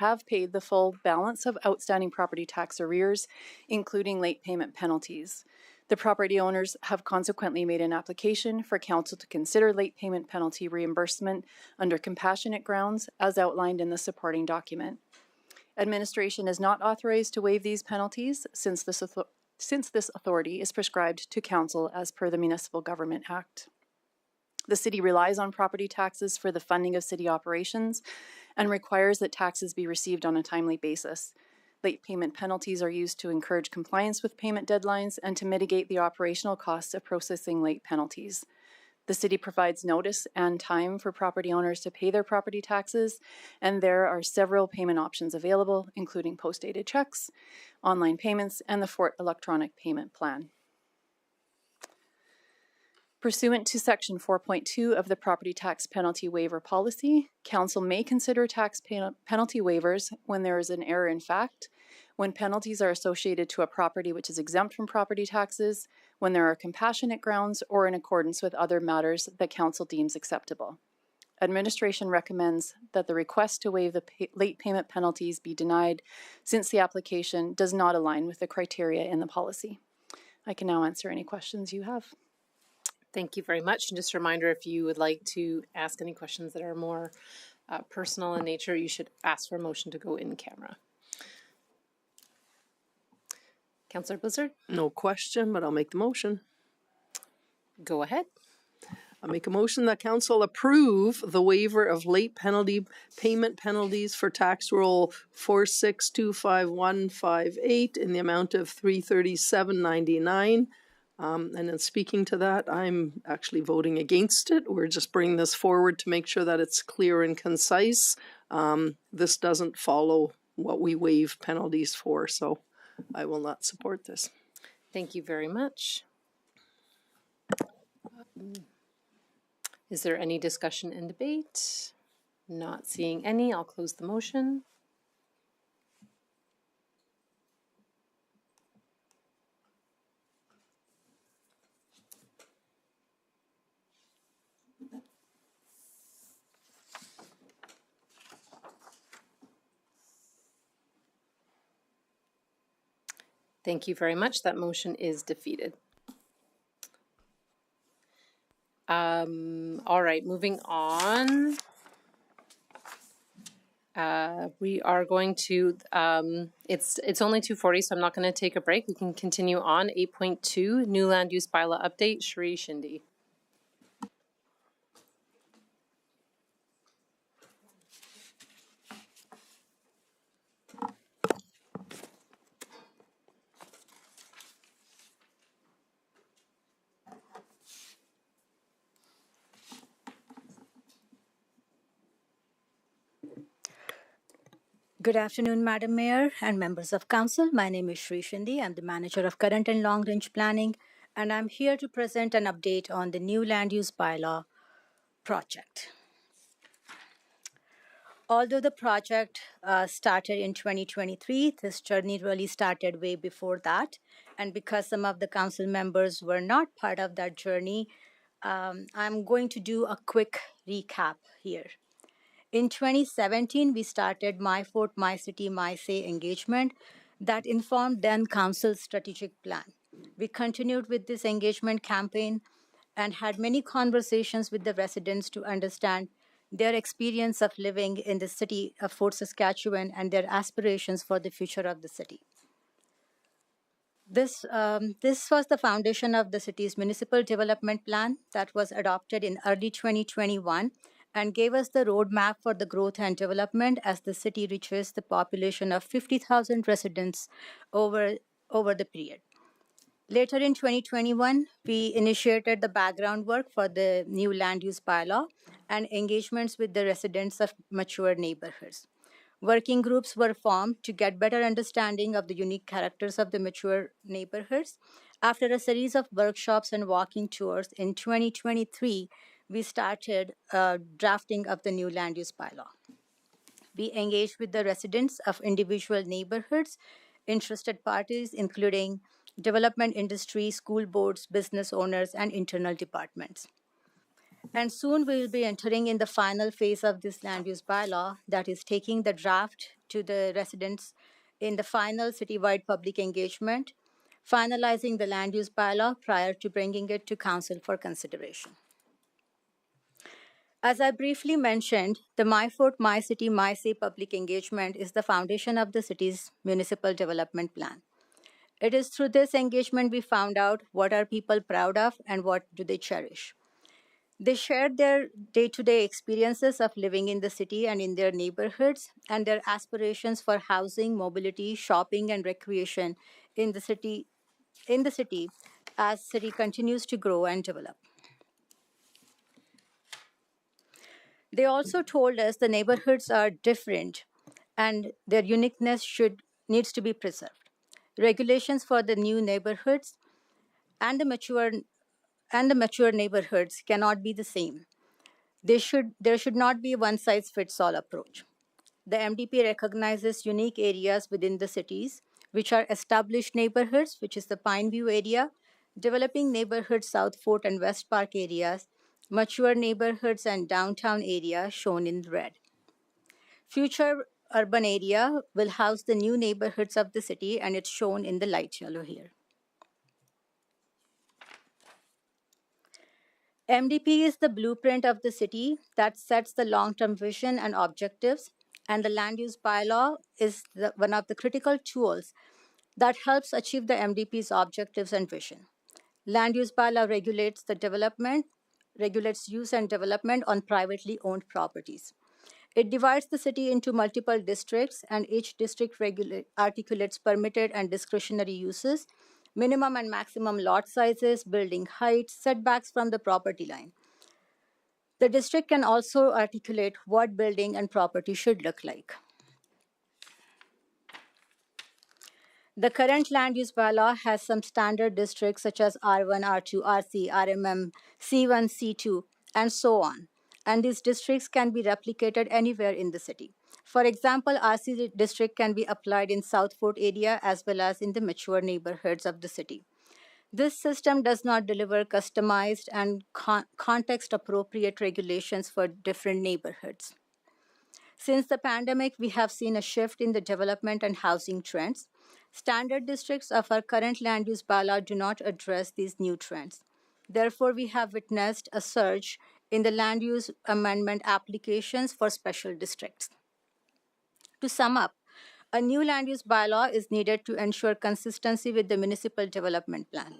have paid the full balance of outstanding property tax arrears, including late payment penalties. The property owners have consequently made an application for council to consider late payment penalty reimbursement under compassionate grounds as outlined in the supporting document. Administration is not authorized to waive these penalties since this authority is prescribed to council as per the Municipal Government Act. The city relies on property taxes for the funding of city operations and requires that taxes be received on a timely basis. Late payment penalties are used to encourage compliance with payment deadlines and to mitigate the operational costs of processing late penalties. The city provides notice and time for property owners to pay their property taxes, and there are several payment options available, including post-dated checks, online payments, and the Fort electronic payment plan. Pursuant to Section 4.2 of the Property Tax Penalty Waiver Policy, Council may consider tax penalty waivers when there is an error in fact, when penalties are associated to a property which is exempt from property taxes, when there are compassionate grounds, or in accordance with other matters that Council deems acceptable. Administration recommends that the request to waive the late payment penalties be denied since the application does not align with the criteria in the policy. I can now answer any questions you have. Thank you very much. And just a reminder, if you would like to ask any questions that are more personal in nature, you should ask for a motion to go in camera. Councillor Blizzard? No question, but I'll make the motion. Go ahead. I make a motion that council approve the waiver of late payment penalties for tax roll 4625158 in the amount of $337.99. And in speaking to that, I'm actually voting against it. We're just bringing this forward to make sure that it's clear and concise. This doesn't follow what we waive penalties for, so I will not support this. Thank you very much. Is there any discussion and debate? Not seeing any, I'll close the motion. Thank you very much. That motion is defeated. All right, moving on. We are going to, it's only 2:40, so I'm not going to take a break. We can continue on. 8.2, new land use bylaw update, Shri Shindy. Good afternoon, Madam Mayor and members of council. My name is Shri Shinde. I'm the manager of current and long range planning, and I'm here to present an update on the new land use bylaw project. Although the project started in 2023, this journey really started way before that. And because some of the council members were not part of that journey, I'm going to do a quick recap here. In 2017, we started My Fort, My City, My Say engagement that informed then council's strategic plan. We continued with this engagement campaign and had many conversations with the residents to understand their experience of living in the city of Fort Saskatchewan and their aspirations for the future of the city. This was the foundation of the city's municipal development plan that was adopted in early 2021 and gave us the roadmap for the growth and development as the city reaches the population of 50,000 residents over the period. Later in 2021, we initiated the background work for the new land use bylaw and engagements with the residents of mature neighborhoods. Working groups were formed to get better understanding of the unique characters of the mature neighborhoods. After a series of workshops and walking tours in 2023, we started drafting of the new land use bylaw. We engaged with the residents of individual neighborhoods, interested parties, including development industry, school boards, business owners, and internal departments. And soon we will be entering in the final phase of this land use bylaw, that is taking the draft to the residents in the final citywide public engagement, finalizing the land use bylaw prior to bringing it to council for consideration. As I briefly mentioned, the My Fort, My City, My Say public engagement is the foundation of the city's municipal development plan. It is through this engagement we found out what are people proud of and what do they cherish. They shared their day-to-day experiences of living in the city and in their neighborhoods and their aspirations for housing, mobility, shopping, and recreation in the city as city continues to grow and develop. They also told us the neighborhoods are different and their uniqueness needs to be preserved. Regulations for the new neighborhoods and the mature neighborhoods cannot be the same. There should not be a one-size-fits-all approach. The MDP recognizes unique areas within the cities, which are established neighborhoods, which is the Pineview area, developing neighborhoods, South Fort and West Park areas, mature neighborhoods, and downtown area shown in red. Future urban area will house the new neighborhoods of the city, and it's shown in the light yellow here. MDP is the blueprint of the city that sets the long-term vision and objectives, and the land use bylaw is one of the critical tools that helps achieve the MDP's objectives and vision. Land use bylaw regulates use and development on privately owned properties. It divides the city into multiple districts, and each district articulates permitted and discretionary uses, minimum and maximum lot sizes, building heights, setbacks from the property line. The district can also articulate what building and property should look like. The current land use bylaw has some standard districts such as R1, R2, RC, RMM, C1, C2, and so on. And these districts can be replicated anywhere in the city. For example, RC district can be applied in South Fort area as well as in the mature neighborhoods of the city. This system does not deliver customized and context-appropriate regulations for different neighborhoods. Since the pandemic, we have seen a shift in the development and housing trends. Standard districts of our current land use bylaw do not address these new trends. Therefore, we have witnessed a surge in the land use amendment applications for special districts. To sum up, a new land use bylaw is needed to ensure consistency with the municipal development plan.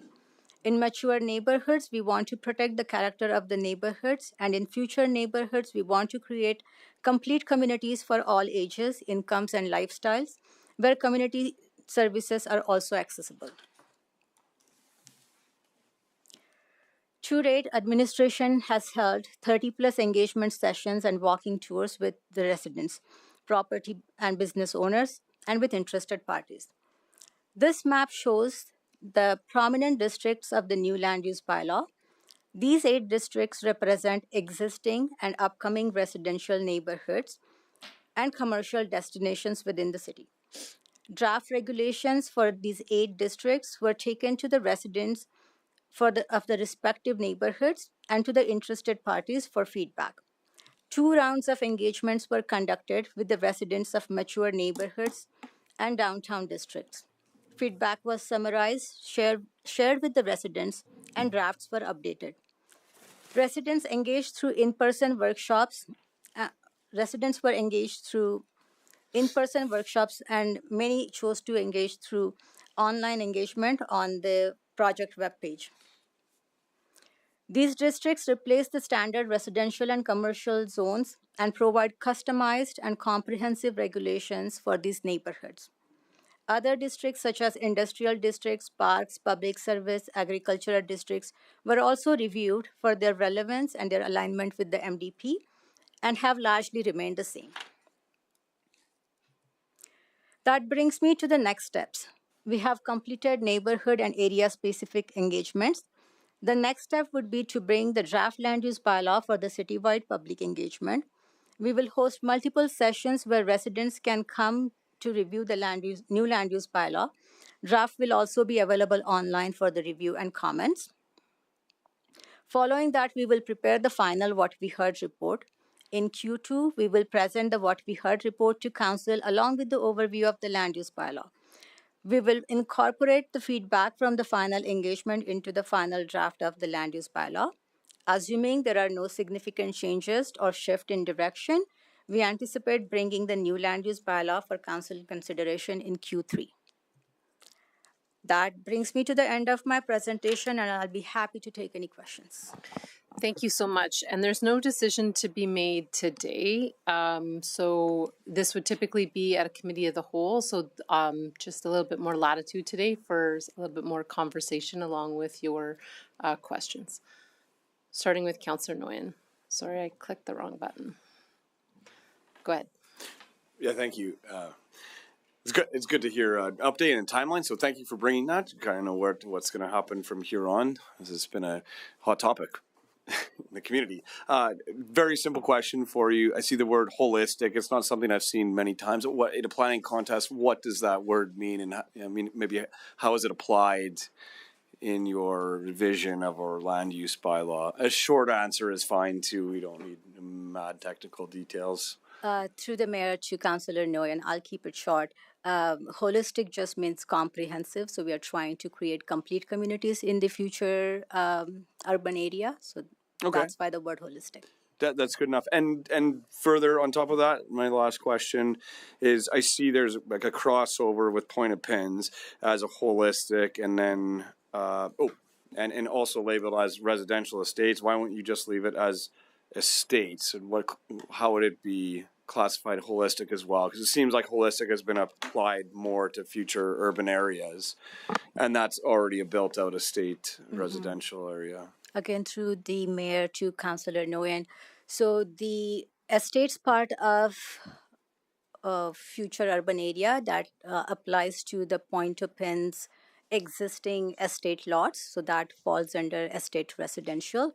In mature neighborhoods, we want to protect the character of the neighborhoods, and in future neighborhoods, we want to create complete communities for all ages, incomes, and lifestyles, where community services are also accessible. To date, administration has held 30+ engagement sessions and walking tours with the residents, property and business owners, and with interested parties. This map shows the prominent districts of the new land use bylaw. These 8 districts represent existing and upcoming residential neighborhoods and commercial destinations within the city. Draft regulations for these 8 districts were taken to the residents of the respective neighborhoods and to the interested parties for feedback. 2 rounds of engagements were conducted with the residents of mature neighborhoods and downtown districts. Feedback was summarized, shared with the residents, and drafts were updated. Residents were engaged through in-person workshops, and many chose to engage through online engagement on the project webpage. These districts replace the standard residential and commercial zones and provide customized and comprehensive regulations for these neighborhoods. Other districts, such as industrial districts, parks, public service, agricultural districts, were also reviewed for their relevance and their alignment with the MDP and have largely remained the same. That brings me to the next steps. We have completed neighborhood and area-specific engagements. The next step would be to bring the draft land use bylaw for the citywide public engagement. We will host multiple sessions where residents can come to review the new land use bylaw. Draft will also be available online for the review and comments. Following that, we will prepare the final What We Heard report. In Q2, we will present the What We Heard report to Council along with the overview of the land use bylaw. We will incorporate the feedback from the final engagement into the final draft of the land use bylaw. Assuming there are no significant changes or shift in direction, we anticipate bringing the new land use bylaw for council consideration in Q3. That brings me to the end of my presentation, and I'll be happy to take any questions. Thank you so much. And there's no decision to be made today. So this would typically be at a committee of the whole. So just a little bit more latitude today for a little bit more conversation along with your questions. Starting with Councillor Nguyen. Sorry, I clicked the wrong button. Go ahead. Yeah, thank you. It's good to hear an update and timeline. So thank you for bringing that. To kind of know what's going to happen from here on. This has been a hot topic in the community. Very simple question for you. I see the word holistic. It's not something I've seen many times. What in a planning contest? What does that word mean? And I mean, maybe how is it applied in your vision of our land use bylaw? A short answer is fine too. We don't need mad technical details. Through the mayor to Councillor Nguyen, I'll keep it short. Holistic just means comprehensive. So we are trying to create complete communities in the future urban area. So that's why the word holistic. That's good enough. And further on top of that, my last question is, I see there's like a crossover with Point of Pins as a holistic, and then and also labeled as residential estates. Why wouldn't you just leave it as estates? And how would it be classified holistic as well? Because it seems like holistic has been applied more to future urban areas, and that's already a built out estate residential area. Again, through the mayor to Councillor Nguyen. So the estates part of future urban area that applies to the Point of Pins existing estate lots. So that falls under estate residential.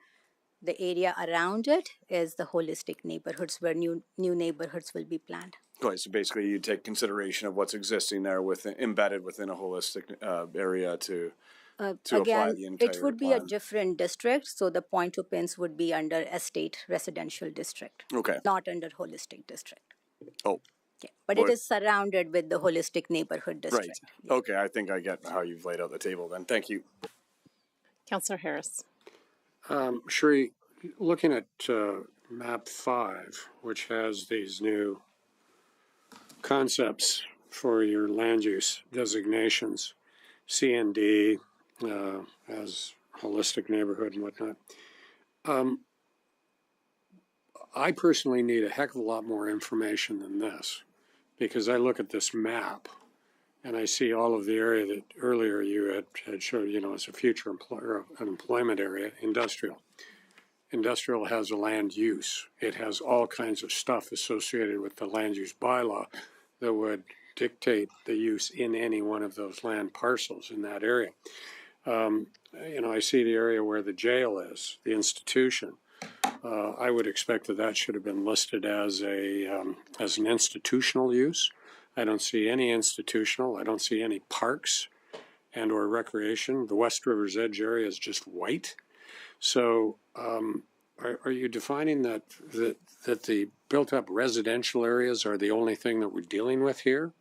The area around it is the holistic neighborhoods where new neighborhoods will be planned. Okay, so basically you take consideration of what's existing there embedded within a holistic area to apply again, the entire it would be a different district. So the Point of Pins would be under estate residential district. Okay. Not under holistic district. Oh. Yeah, but it is surrounded with the holistic neighborhood district. Right. Yeah. Okay, I think I get how you've laid out the table then. Thank you. Councillor Harris. Shri, looking at map 5, which has these new concepts for your land use designations, CND as holistic neighborhood and whatnot, I personally need a heck of a lot more information than this, because I look at this map and I see all of the area that earlier you had showed, as a future employment area, industrial. industrial has a land use. It has all kinds of stuff associated with the land use bylaw that would dictate the use in any one of those land parcels in that area. I see the area where the jail is, the institution. I would expect that should have been listed as an institutional use. I don't see any institutional. I don't see any parks and or recreation. The West River's Edge area is just white. So are you defining that the built-up residential areas are the only thing that we're dealing with here?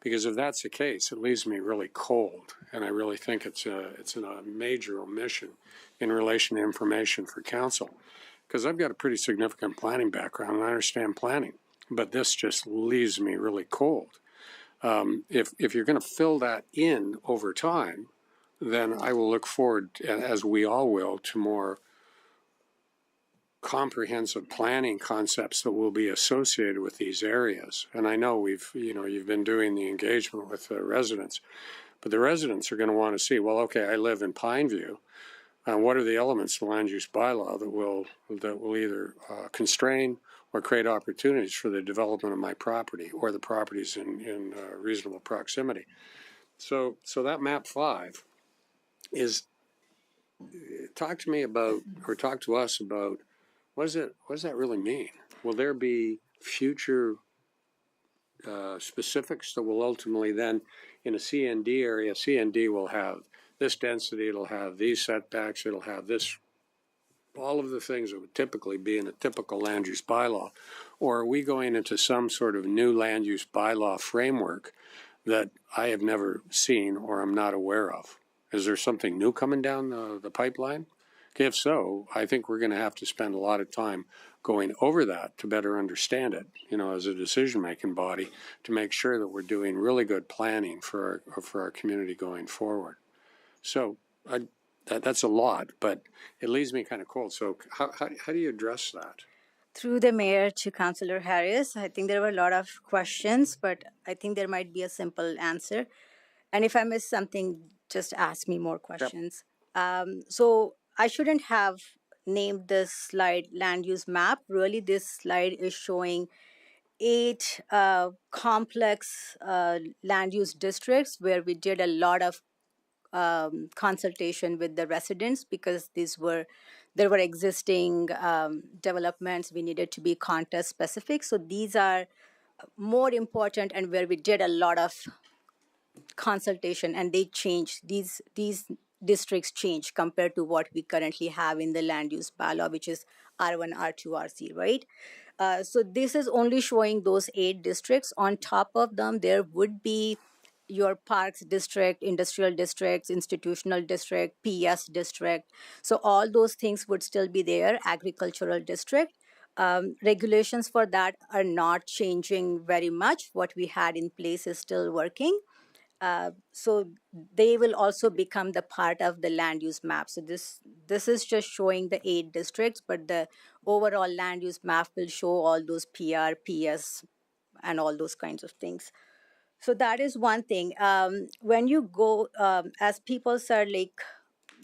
Because if that's the case, it leaves me really cold, and I really think it's a major omission in relation to information for council. Because I've got a pretty significant planning background, and I understand planning, but this just leaves me really cold. If you're going to fill that in over time, then I will look forward, as we all will, to more comprehensive planning concepts that will be associated with these areas. And I know you've been doing the engagement with the residents, but the residents are going to want to see, well, okay, I live in Pineview. What are the elements of the land use bylaw that will either constrain or create opportunities for the development of my property or the properties in reasonable proximity? So that map 5 is, talk to us about what does that really mean? Will there be future specifics that will ultimately then, in a CND area, CND will have this density, it'll have these setbacks, it'll have this, all of the things that would typically be in a typical land use bylaw? Or are we going into some sort of new land use bylaw framework that I have never seen or I'm not aware of? Is there something new coming down the pipeline? If so, I think we're going to have to spend a lot of time going over that to better understand it, as a decision-making body, to make sure that we're doing really good planning for our community going forward. So that's a lot, but it leaves me kind of cold. So how do you address that? Through the mayor to Councillor Harris, I think there were a lot of questions, but I think there might be a simple answer. And if I miss something, just ask me more questions. Yep. So I shouldn't have named this slide land use map. Really, this slide is showing 8 complex land use districts where we did a lot of consultation with the residents, because there were existing developments. We needed to be contest specific. So these are more important and where we did a lot of consultation, and they changed. These districts change compared to what we currently have in the land use bylaw, which is R1, R2, RC, right? So this is only showing those 8 districts. On top of them, there would be your parks district, industrial districts, institutional district, PS district. So all those things would still be there, agricultural district. Regulations for that are not changing very much. What we had in place is still working. So they will also become the part of the land use map. So this is just showing the 8 districts, but the overall land use map will show all those PR, PS, and all those kinds of things. So that is one thing. When you go, as people said, like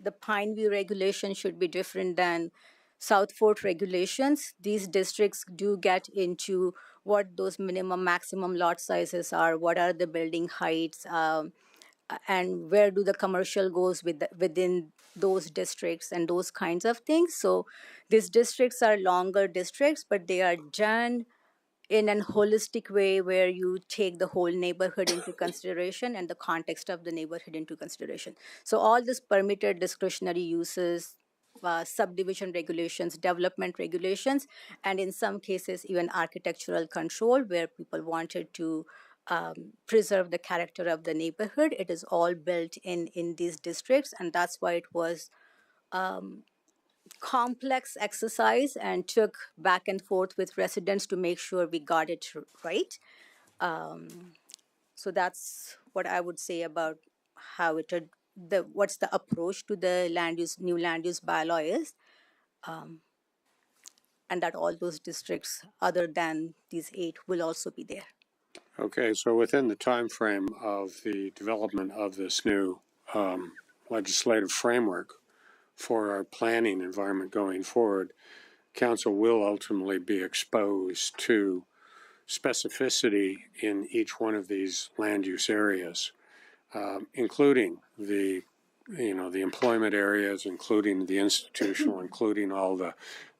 the Pineview regulation should be different than South Fort regulations. These districts do get into what those minimum maximum lot sizes are, what are the building heights, and where do the commercial goes within those districts and those kinds of things. So these districts are longer districts, but they are done in a holistic way where you take the whole neighborhood into consideration and the context of the neighborhood into consideration. So all this permitted discretionary uses, subdivision regulations, development regulations, and in some cases even architectural control where people wanted to preserve the character of the neighborhood. It is all built in these districts, and that's why it was complex exercise and took back and forth with residents to make sure we got it right. So that's what I would say about how what's the approach to the new land use bylaw is, and that all those districts other than these 8 will also be there. Okay, so within the time frame of the development of this new legislative framework, for our planning environment going forward, council will ultimately be exposed to specificity in each one of these land use areas, including the employment areas, including the institutional, including all the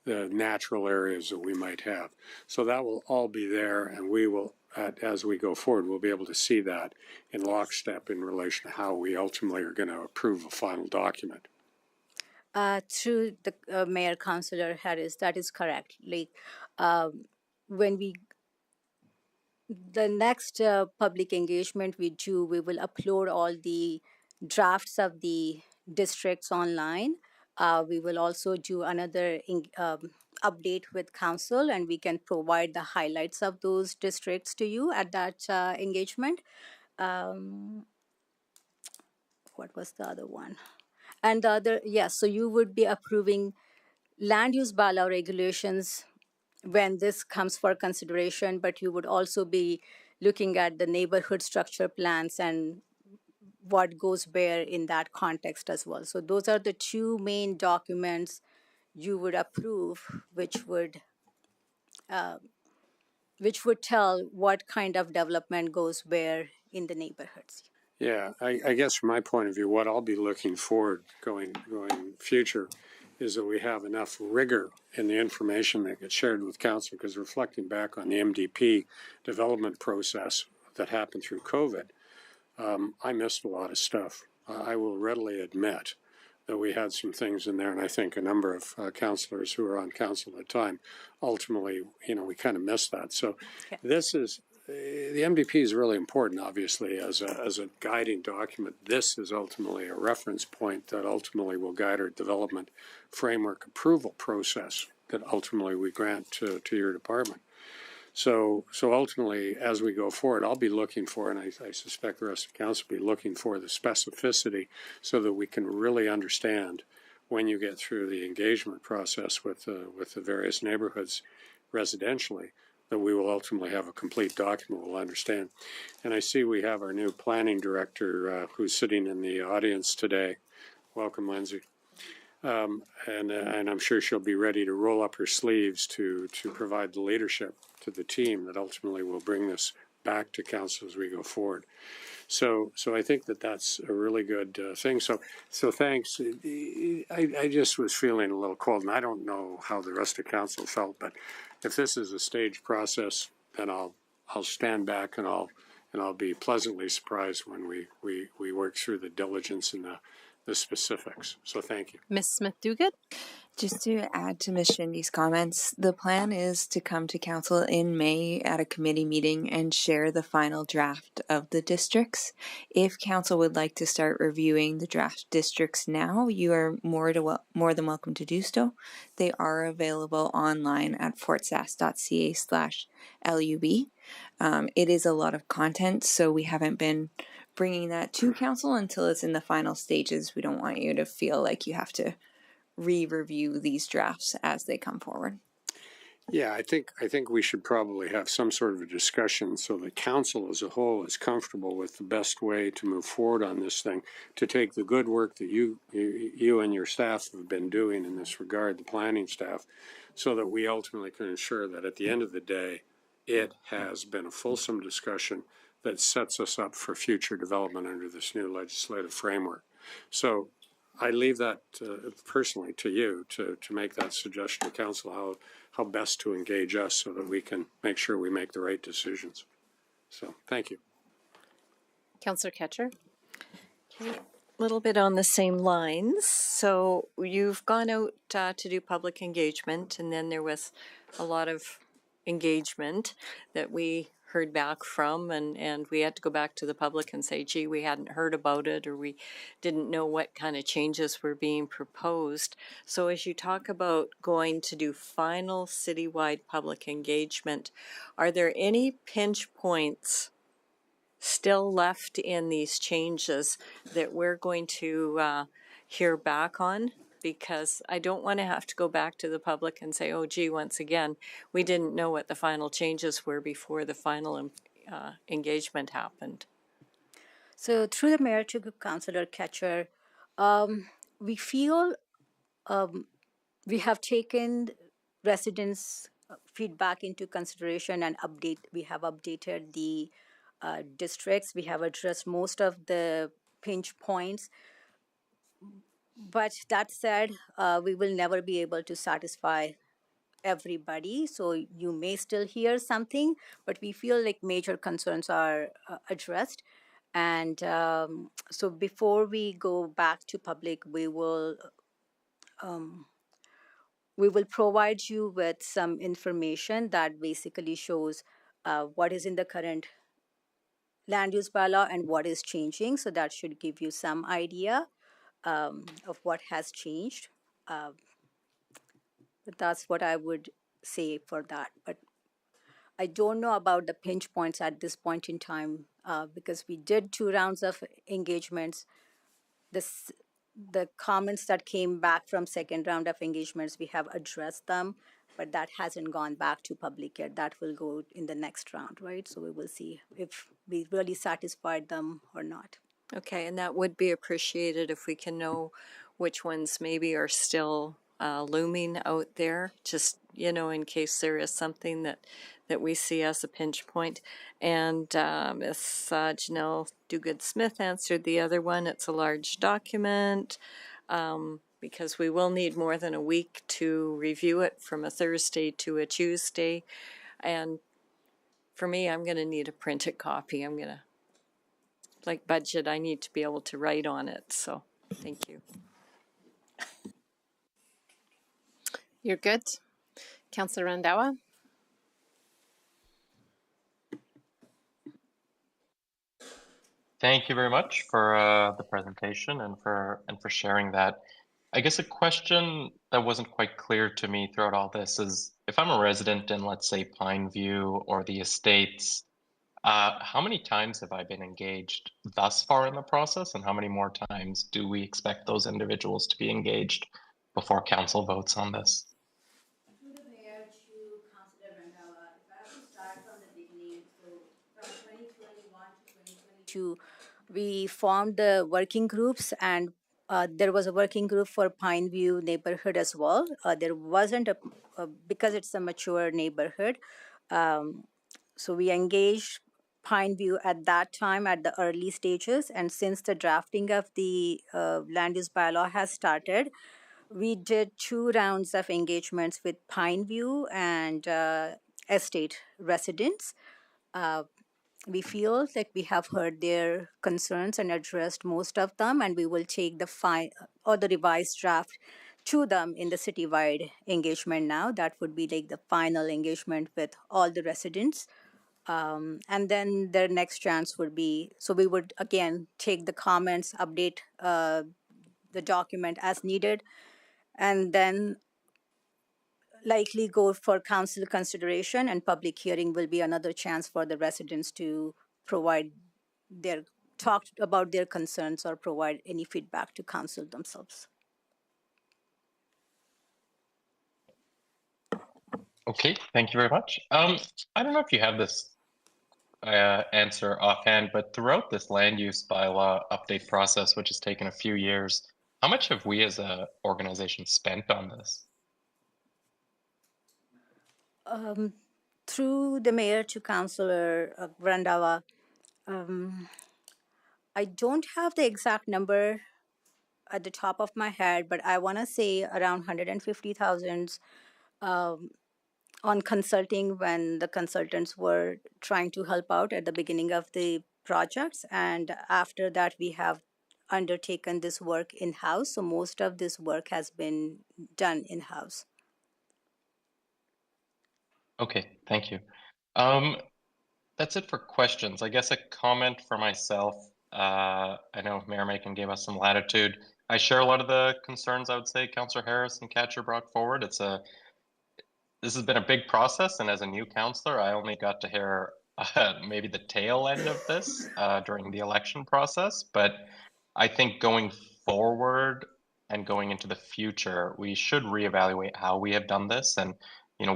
natural areas that we might have. So that will all be there, and we will, as we go forward, we'll be able to see that in lockstep in relation to how we ultimately are going to approve a final document. Through the Mayor Councillor Harris, that is correct. Like when the next public engagement we do, we will upload all the drafts of the districts online. We will also do another update with council, and we can provide the highlights of those districts to you at that engagement. What was the other one? And the other, yes, so you would be approving land use bylaw regulations when this comes for consideration, but you would also be looking at the neighborhood structure plans and what goes where in that context as well. So those are the two main documents you would approve, which would tell what kind of development goes where in the neighborhoods. Yeah, I guess from my point of view, what I'll be looking forward going future is that we have enough rigor in the information that gets shared with council, because reflecting back on the MDP development process that happened through COVID, I missed a lot of stuff. I will readily admit that we had some things in there, and I think a number of councillors who were on council at the time, ultimately, we kind of missed that. So this is, the MDP is really important, obviously, as a guiding document. This is ultimately a reference point that ultimately will guide our development framework approval process that ultimately we grant to your department. So ultimately, as we go forward, I'll be looking for, and I suspect the rest of the council will be looking for the specificity so that we can really understand when you get through the engagement process with the various neighborhoods residentially, that we will ultimately have a complete document we'll understand. And I see we have our new planning director who's sitting in the audience today. Welcome, Lindsay. And I'm sure she'll be ready to roll up her sleeves to provide the leadership to the team that ultimately will bring this back to council as we go forward. So I think that's a really good thing. So thanks. I just was feeling a little cold, and I don't know how the rest of council felt, but if this is a staged process, then I'll stand back and I'll be pleasantly surprised when we work through the diligence and the specifics. So thank you. Ms. Smith-Duguid? Just to add to Ms. Shindy's comments, the plan is to come to council in May at a committee meeting and share the final draft of the districts. If council would like to start reviewing the draft districts now, you are more than welcome to do so. They are available online at fortsask.ca/LUB. It is a lot of content, so we haven't been bringing that to council until it's in the final stages. We don't want you to feel like you have to re-review these drafts as they come forward. Yeah, I think we should probably have some sort of a discussion so the council as a whole is comfortable with the best way to move forward on this thing, to take the good work that you and your staff have been doing in this regard, the planning staff, so that we ultimately can ensure that at the end of the day, it has been a fulsome discussion that sets us up for future development under this new legislative framework. So I leave that personally to you to make that suggestion to council, how best to engage us so that we can make sure we make the right decisions. So thank you. Councillor Ketcher? Okay, a little bit on the same lines. So you've gone out to do public engagement, and then there was a lot of engagement that we heard back from, and we had to go back to the public and say, gee, we hadn't heard about it, or we didn't know what kind of changes were being proposed. So as you talk about going to do final citywide public engagement, are there any pinch points still left in these changes that we're going to hear back on? Because I don't want to have to go back to the public and say, oh, gee, once again, we didn't know what the final changes were before the final engagement happened. So through the mayor to Councillor Ketcher, we feel we have taken residents' feedback into consideration and we have updated the districts. We have addressed most of the pinch points. But that said, we will never be able to satisfy everybody. So you may still hear something, but we feel like major concerns are addressed. And so before we go back to public, we will provide you with some information that basically shows what is in the current land use bylaw and what is changing. So that should give you some idea of what has changed. But that's what I would say for that. But I don't know about the pinch points at this point in time because we did 2 rounds of engagements. The comments that came back from second round of engagements, we have addressed them, but that hasn't gone back to public yet. That will go in the next round, right? So we will see if we really satisfied them or not. Okay, and that would be appreciated if we can know which ones maybe are still looming out there, just, you know, in case there is something that we see as a pinch point. And Ms. Janelle Duguid-Smith answered the other one. It's a large document because we will need more than a week to review it from a Thursday to a Tuesday. And for me, I'm going to need a printed copy. I'm going to, like budget, I need to be able to write on it. So thank you. You're good. Councillor Randawa? Thank you very much for the presentation and for sharing that. I guess a question that wasn't quite clear to me throughout all this is, if I'm a resident in, let's say, Pineview or the Estates, how many times have I been engaged thus far in the process, and how many more times do we expect those individuals to be engaged before council votes on this? Through the mayor to Councillor Randawa, if I have to start from the beginning, so from 2021 to 2022, we formed the working groups, and there was a working group for Pineview neighborhood as well. There wasn't because it's a mature neighborhood. So we engaged Pineview at that time at the early stages, and since the drafting of the land use bylaw has started, we did 2 rounds of engagements with Pineview and estate residents. We feel like we have heard their concerns and addressed most of them, and we will take the revised draft to them in the citywide engagement now. That would be like the final engagement with all the residents. And then their next chance would be, so we would again take the comments, update the document as needed, and then likely go for council consideration, and public hearing will be another chance for the residents to talk about their concerns or provide any feedback to council themselves. Okay, thank you very much. I don't know if you have this answer offhand, but throughout this land use bylaw update process, which has taken a few years, how much have we as an organization spent on this? Through the mayor to Councillor Randawa, I don't have the exact number at the top of my head, but I want to say around 150,000 on consulting when the consultants were trying to help out at the beginning of the projects. And after that, we have undertaken this work in-house. So most of this work has been done in-house. Okay, thank you. That's it for questions. I guess a comment for myself. I know Mayor Macon gave us some latitude. I share a lot of the concerns, I would say, Councillor Harris and Katcher brought forward. This has been a big process, and as a new councillor, I only got to hear maybe the tail end of this during the election process. But I think going forward and going into the future, we should reevaluate how we have done this, and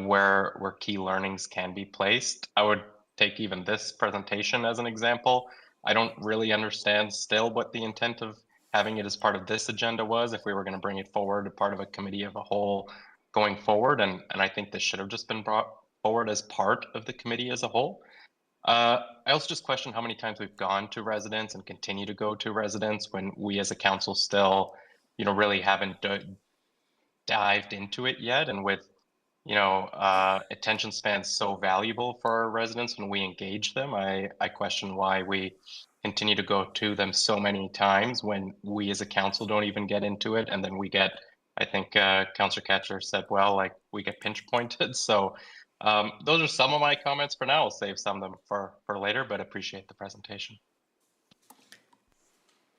where key learnings can be placed. I would take even this presentation as an example. I don't really understand still what the intent of having it as part of this agenda was, if we were going to bring it forward, part of a committee of a whole going forward. And I think this should have just been brought forward as part of the committee as a whole. I also just question how many times we've gone to residents and continue to go to residents when we as a council still, really haven't dived into it yet. And with, attention spans so valuable for our residents when we engage them, I question why we continue to go to them so many times when we as a council don't even get into it. And then we get, I think Councillor Ketchler said, well, like we get pinch pointed. So those are some of my comments for now. I'll save some of them for later, but appreciate the presentation.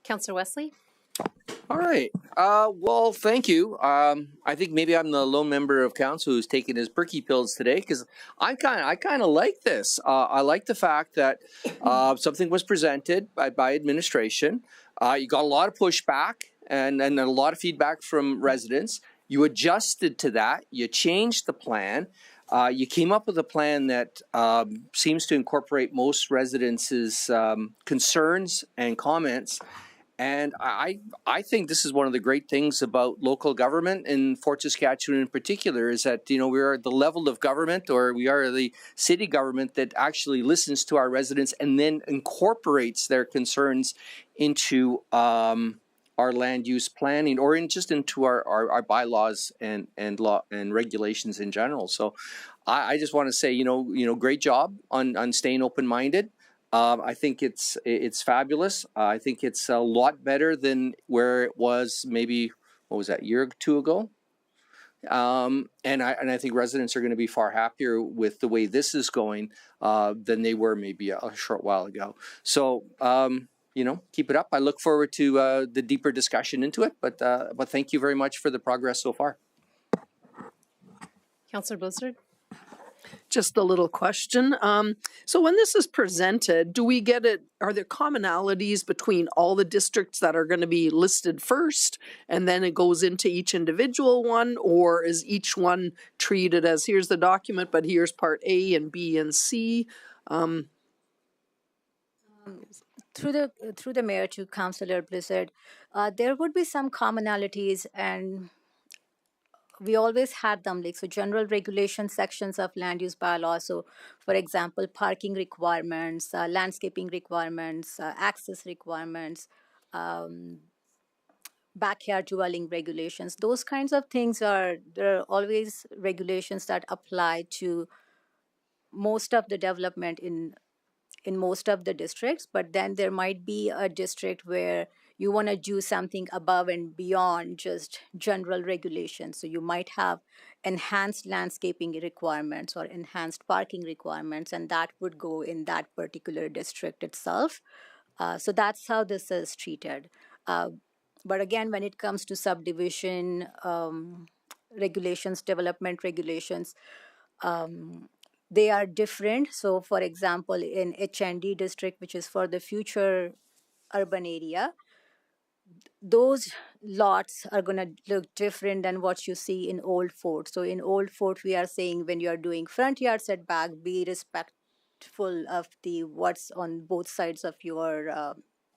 Councillor Wesley? All right. Well, thank you. I think maybe I'm the lone member of council who's taking his perky pills today because I kind of like this. I like the fact that something was presented by administration. You got a lot of pushback and a lot of feedback from residents. You adjusted to that. You changed the plan. You came up with a plan that seems to incorporate most residents' concerns and comments. And I think this is one of the great things about local government in Fort Saskatchewan in particular is that, we are the level of government, or we are the city government that actually listens to our residents and then incorporates their concerns into our land use planning or into our bylaws and law and regulations in general. So I just want to say, great job on staying open-minded. I think it's fabulous. I think it's a lot better than where it was maybe, what was that, a year or two ago? And I think residents are going to be far happier with the way this is going than they were maybe a short while ago. So, keep it up. I look forward to the deeper discussion into it, but thank you very much for the progress so far. Councillor Blizzard? Just a little question. So when this is presented, do we get it? Are there commonalities between all the districts that are going to be listed first and then it goes into each individual one? Or is each one treated as here's the document, but here's part A and B and C? Through the mayor to Councillor Blizzard, there would be some commonalities, and we always had them, like, so general regulation sections of land use bylaws. So, for example, parking requirements, landscaping requirements, access requirements, backyard dwelling regulations. Those kinds of things there are always regulations that apply to most of the development in most of the districts. But then there might be a district where you want to do something above and beyond just general regulations. So you might have enhanced landscaping requirements or enhanced parking requirements, and that would go in that particular district itself. So that's how this is treated. But again, when it comes to subdivision regulations, development regulations, they are different. So for example, in HND district, which is for the future urban area, those lots are going to look different than what you see in Old Fort. So in Old Fort, we are saying when you are doing front yard setback, be respectful of what's on both sides of your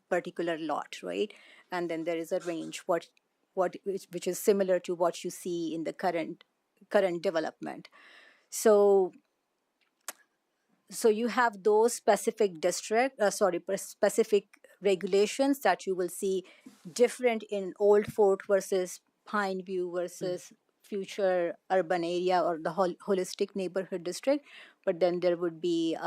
particular lot, right? And then there is a range which is similar to what you see in the current development. So you have those specific specific regulations that you will see different in Old Fort versus Pine View versus future urban area or the holistic neighborhood district. But then there would be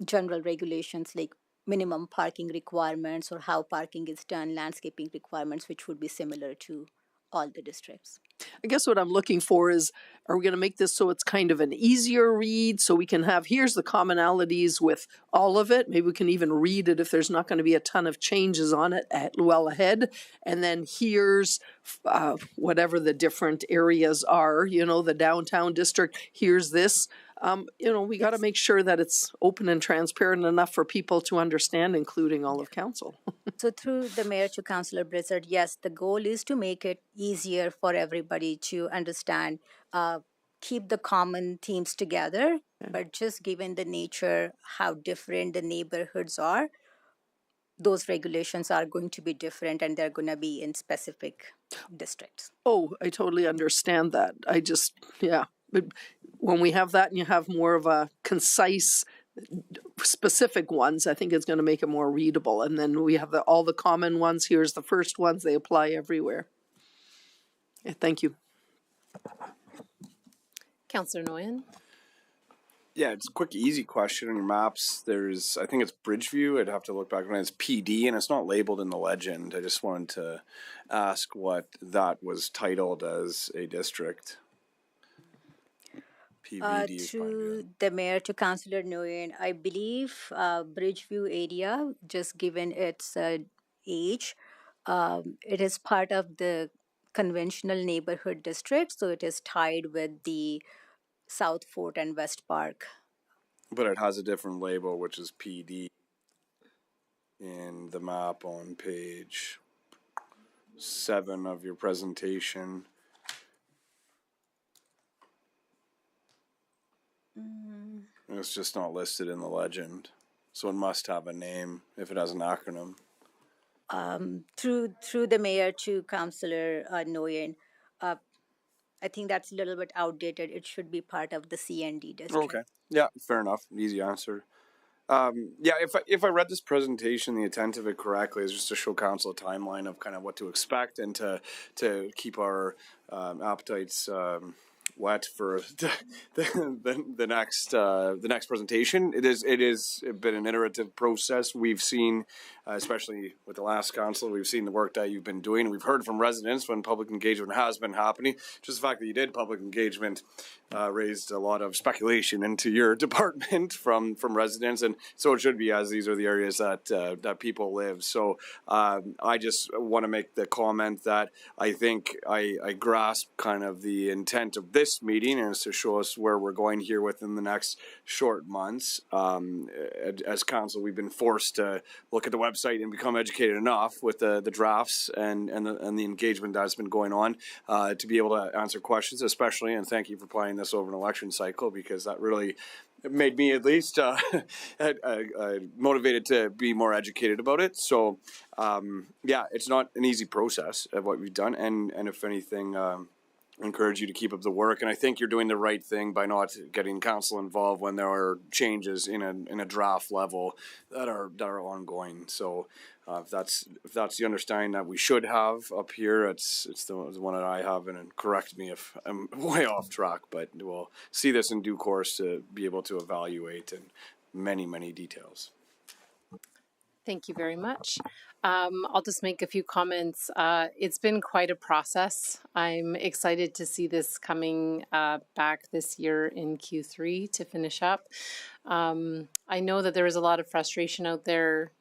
general regulations like minimum parking requirements or how parking is done, landscaping requirements, which would be similar to all the districts. I guess what I'm looking for is, are we going to make this so it's kind of an easier read so we can have, here's the commonalities with all of it. Maybe we can even read it if there's not going to be a ton of changes on it well ahead. And then here's whatever the different areas are, the downtown district, here's this. We got to make sure that it's open and transparent enough for people to understand, including all of council. So through the mayor to Councillor Blizzard, yes, the goal is to make it easier for everybody to understand, keep the common themes together, but just given the nature, how different the neighborhoods are, those regulations are going to be different and they're going to be in specific districts. Oh, I totally understand that. I just, yeah. But when we have that and you have more of a concise, specific ones, I think it's going to make it more readable. And then we have all the common ones. Here's the first ones. They apply everywhere. Yeah, thank you. Councillor Nguyen. Yeah, it's a quick, easy question on your maps. I think it's Bridgeview. I'd have to look back when it's PD, and it's not labeled in the legend. I just wanted to ask what that was titled as a district. PVD. Through the mayor to Councillor Nguyen, I believe Bridgeview area, just given its age, it is part of the conventional neighborhood district, so it is tied with the South Fort and West Park. But it has a different label, which is PD in the map on page 7 of your presentation. It's just not listed in the legend, so it must have a name if it has an acronym. Through the mayor to Councillor Nguyen, I think that's a little bit outdated. It should be part of the CND district. Okay. Yeah, fair enough. Easy answer. Yeah, if I read this presentation, the intent of it correctly is just to show council a timeline of kind of what to expect and to keep our appetites wet for the next presentation. It is been an iterative process. We've seen, especially with the last council, we've seen the work that you've been doing. We've heard from residents when public engagement has been happening. Just the fact that you did public engagement raised a lot of speculation into your department from residents, and so it should be, as these are the areas that people live. So I just want to make the comment that I think I grasp kind of the intent of this meeting, and it's to show us where we're going here within the next short months. As council, we've been forced to look at the website and become educated enough with the drafts and the engagement that's been going on to be able to answer questions, especially, and thank you for playing this over an election cycle, because that really made me at least motivated to be more educated about it. So yeah, it's not an easy process of what we've done, and if anything, encourage you to keep up the work. And I think you're doing the right thing by not getting council involved when there are changes in a draft level that are ongoing. So if that's the understanding that we should have up here, it's the one that I have, and correct me if I'm way off track, but we'll see this in due course to be able to evaluate in many details. Thank you very much. I'll just make a few comments. It's been quite a process. I'm excited to see this coming back this year in Q3 to finish up. I know that there was a lot of frustration out there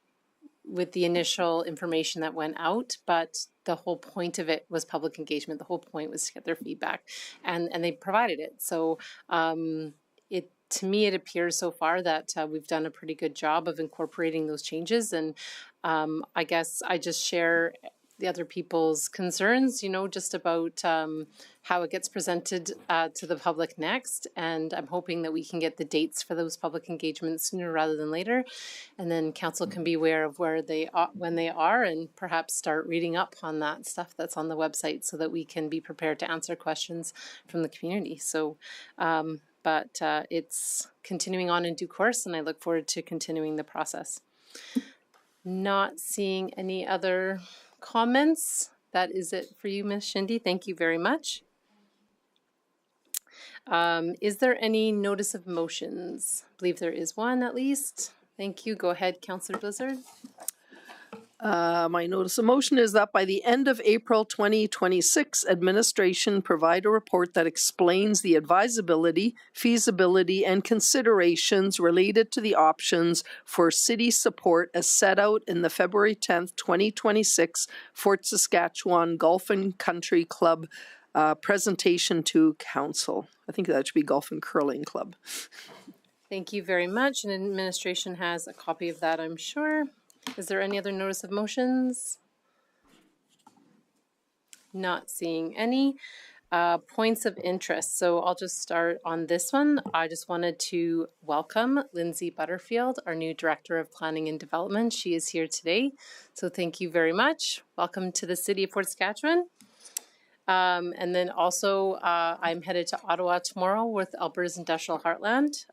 with the initial information that went out, but the whole point of it was public engagement. The whole point was to get their feedback, and they provided it. So to me, it appears so far that we've done a pretty good job of incorporating those changes. And I guess I just share the other people's concerns, just about how it gets presented to the public next. And I'm hoping that we can get the dates for those public engagements sooner rather than later. And then council can be aware of where they are, when they are, and perhaps start reading up on that stuff that's on the website so that we can be prepared to answer questions from the community. So, but it's continuing on in due course, and I look forward to continuing the process. Not seeing any other comments. That is it for you, Ms. Shindy. Thank you very much. Is there any notice of motions? I believe there is one at least. Thank you. Go ahead, Councillor Blizzard. My notice of motion is that by the end of April 2026, administration provide a report that explains the advisability, feasibility, and considerations related to the options for city support as set out in the February 10th, 2026 Fort Saskatchewan Golf and Country Club presentation to council. I think that should be Golf and Curling Club. Thank you very much. And administration has a copy of that, I'm sure. Is there any other notice of motions? Not seeing any. Points of interest. So I'll just start on this one. I just wanted to welcome Lindsay Butterfield, our new Director of Planning and Development. She is here today. So thank you very much. Welcome to the City of Fort Saskatchewan. And then also I'm headed to Ottawa tomorrow with Alberta's Industrial Heartland.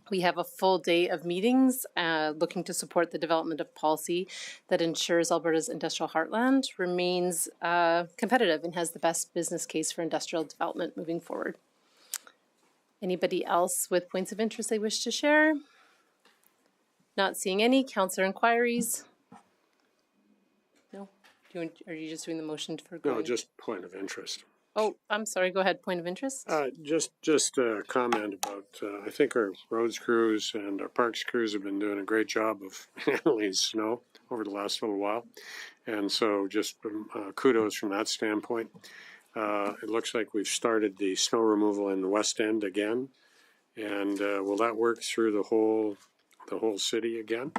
We have a full day of meetings looking to support the development of policy that ensures Alberta's industrial heartland remains competitive and has the best business case for industrial development moving forward. Anybody else with points of interest they wish to share? Not seeing any. Councillor inquiries? No? Are you just doing the motion for going? No, just point of interest. Oh, I'm sorry. Go ahead. Point of interest? Just a comment about, I think our roads crews and our parks crews have been doing a great job of handling snow over the last little while. And so just kudos from that standpoint. It looks like we've started the snow removal in the West End again. And will that work through the whole city again?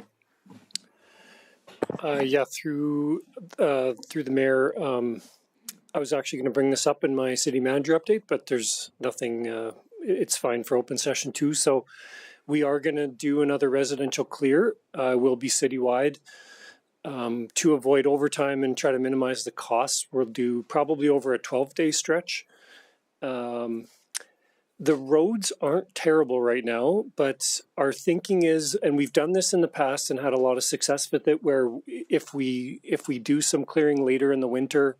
Yeah, through the mayor. I was actually going to bring this up in my city manager update, but there's nothing, it's fine for open session too. So we are going to do another residential clear. Will be citywide. To avoid overtime and try to minimize the costs, we'll do probably over a 12-day stretch. The roads aren't terrible right now, but our thinking is, and we've done this in the past and had a lot of success with it, where if we do some clearing later in the winter,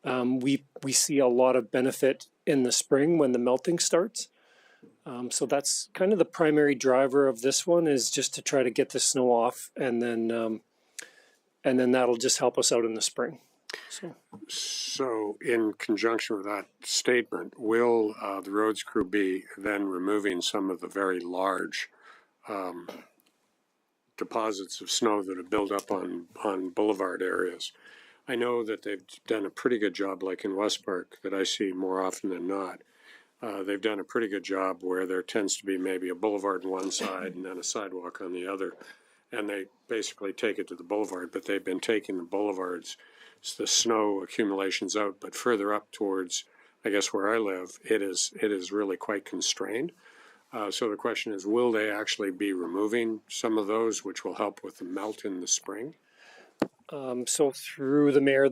we see a lot of benefit in the spring when the melting starts. So that's kind of the primary driver of this one, is just to try to get the snow off, and then that'll just help us out in the spring. So in conjunction with that statement, will the roads crew be then removing some of the very large deposits of snow that have built up on boulevard areas? I know that they've done a pretty good job, like in West Park, that I see more often than not. They've done a pretty good job where there tends to be maybe a boulevard on one side and then a sidewalk on the other. And they basically take it to the boulevard, but they've been taking the boulevards, the snow accumulations out, but further up towards, I guess, where I live, it is really quite constrained. So the question is, will they actually be removing some of those, which will help with the melt in the spring? So through the mayor,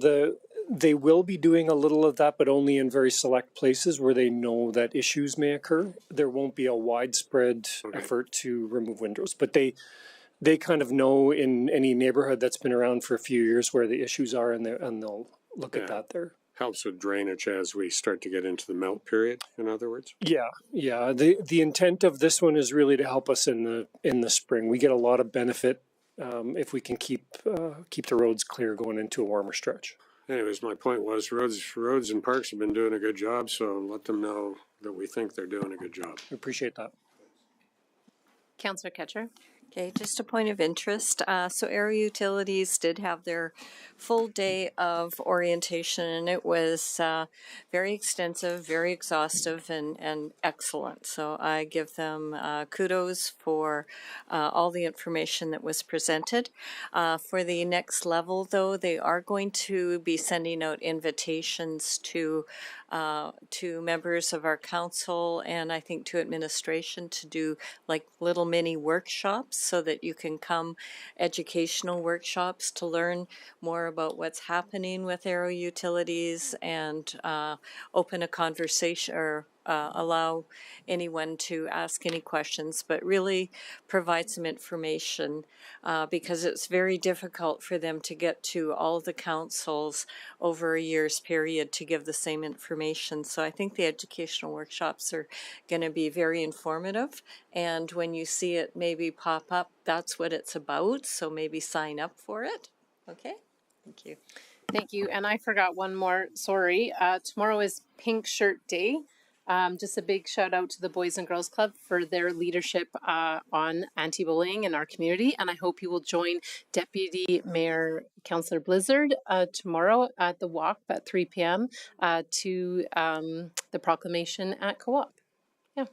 they will be doing a little of that, but only in very select places where they know that issues may occur. There won't be a widespread effort to remove windrows, but they kind of know in any neighborhood that's been around for a few years where the issues are, and they'll look at that there. Helps with drainage as we start to get into the melt period, in other words? Yeah. The intent of this one is really to help us in the spring. We get a lot of benefit if we can keep the roads clear going into a warmer stretch. Anyways, my point was roads and parks have been doing a good job, so let them know that we think they're doing a good job. We appreciate that. Councillor Ketcher. Okay, just a point of interest. So Air Utilities did have their full day of orientation, and it was very extensive, very exhaustive, and excellent. So I give them kudos for all the information that was presented. For the next level, though, they are going to be sending out invitations to members of our council, and I think to administration, to do like little mini workshops so that you can come, educational workshops to learn more about what's happening with Aero Utilities, and open a conversation, or allow anyone to ask any questions, but really provide some information because it's very difficult for them to get to all the councils over a year's period to give the same information. So I think the educational workshops are going to be very informative, and when you see it maybe pop up, that's what it's about, so maybe sign up for it. Okay, thank you. Thank you. And I forgot one more, sorry. Tomorrow is Pink Shirt Day. Just a big shout out to the Boys and Girls Club for their leadership on anti-bullying in our community. And I hope you will join Deputy Mayor Councillor Blizzard tomorrow at the walk at 3 p.m. To the proclamation at Co-op. Yeah.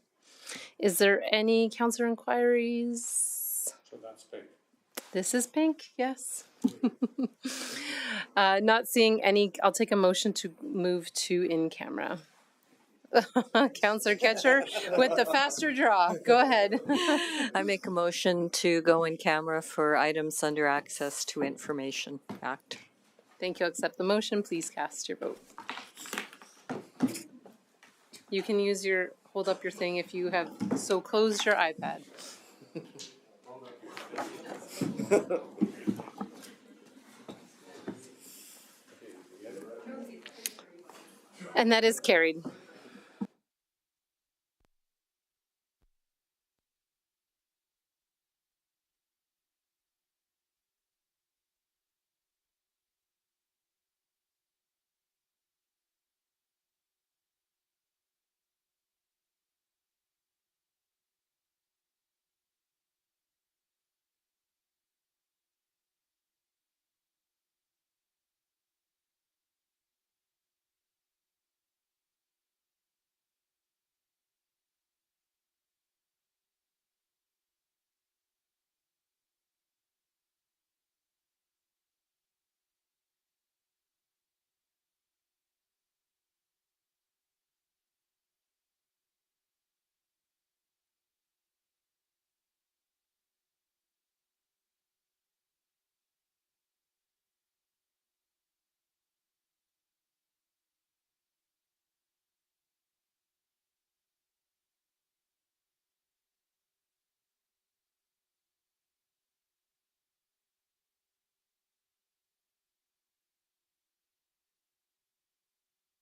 Is there any councillor inquiries? So that's pink. This is pink, yes. Not seeing any, I'll take a motion to move to in camera. Counselor Ketcher with the faster draw. Go ahead. I make a motion to go in camera for items under Access to Information Act. Thank you. I'll accept the motion. Please cast your vote. You can use your, hold up your thing if you have so closed your iPad. And that is carried.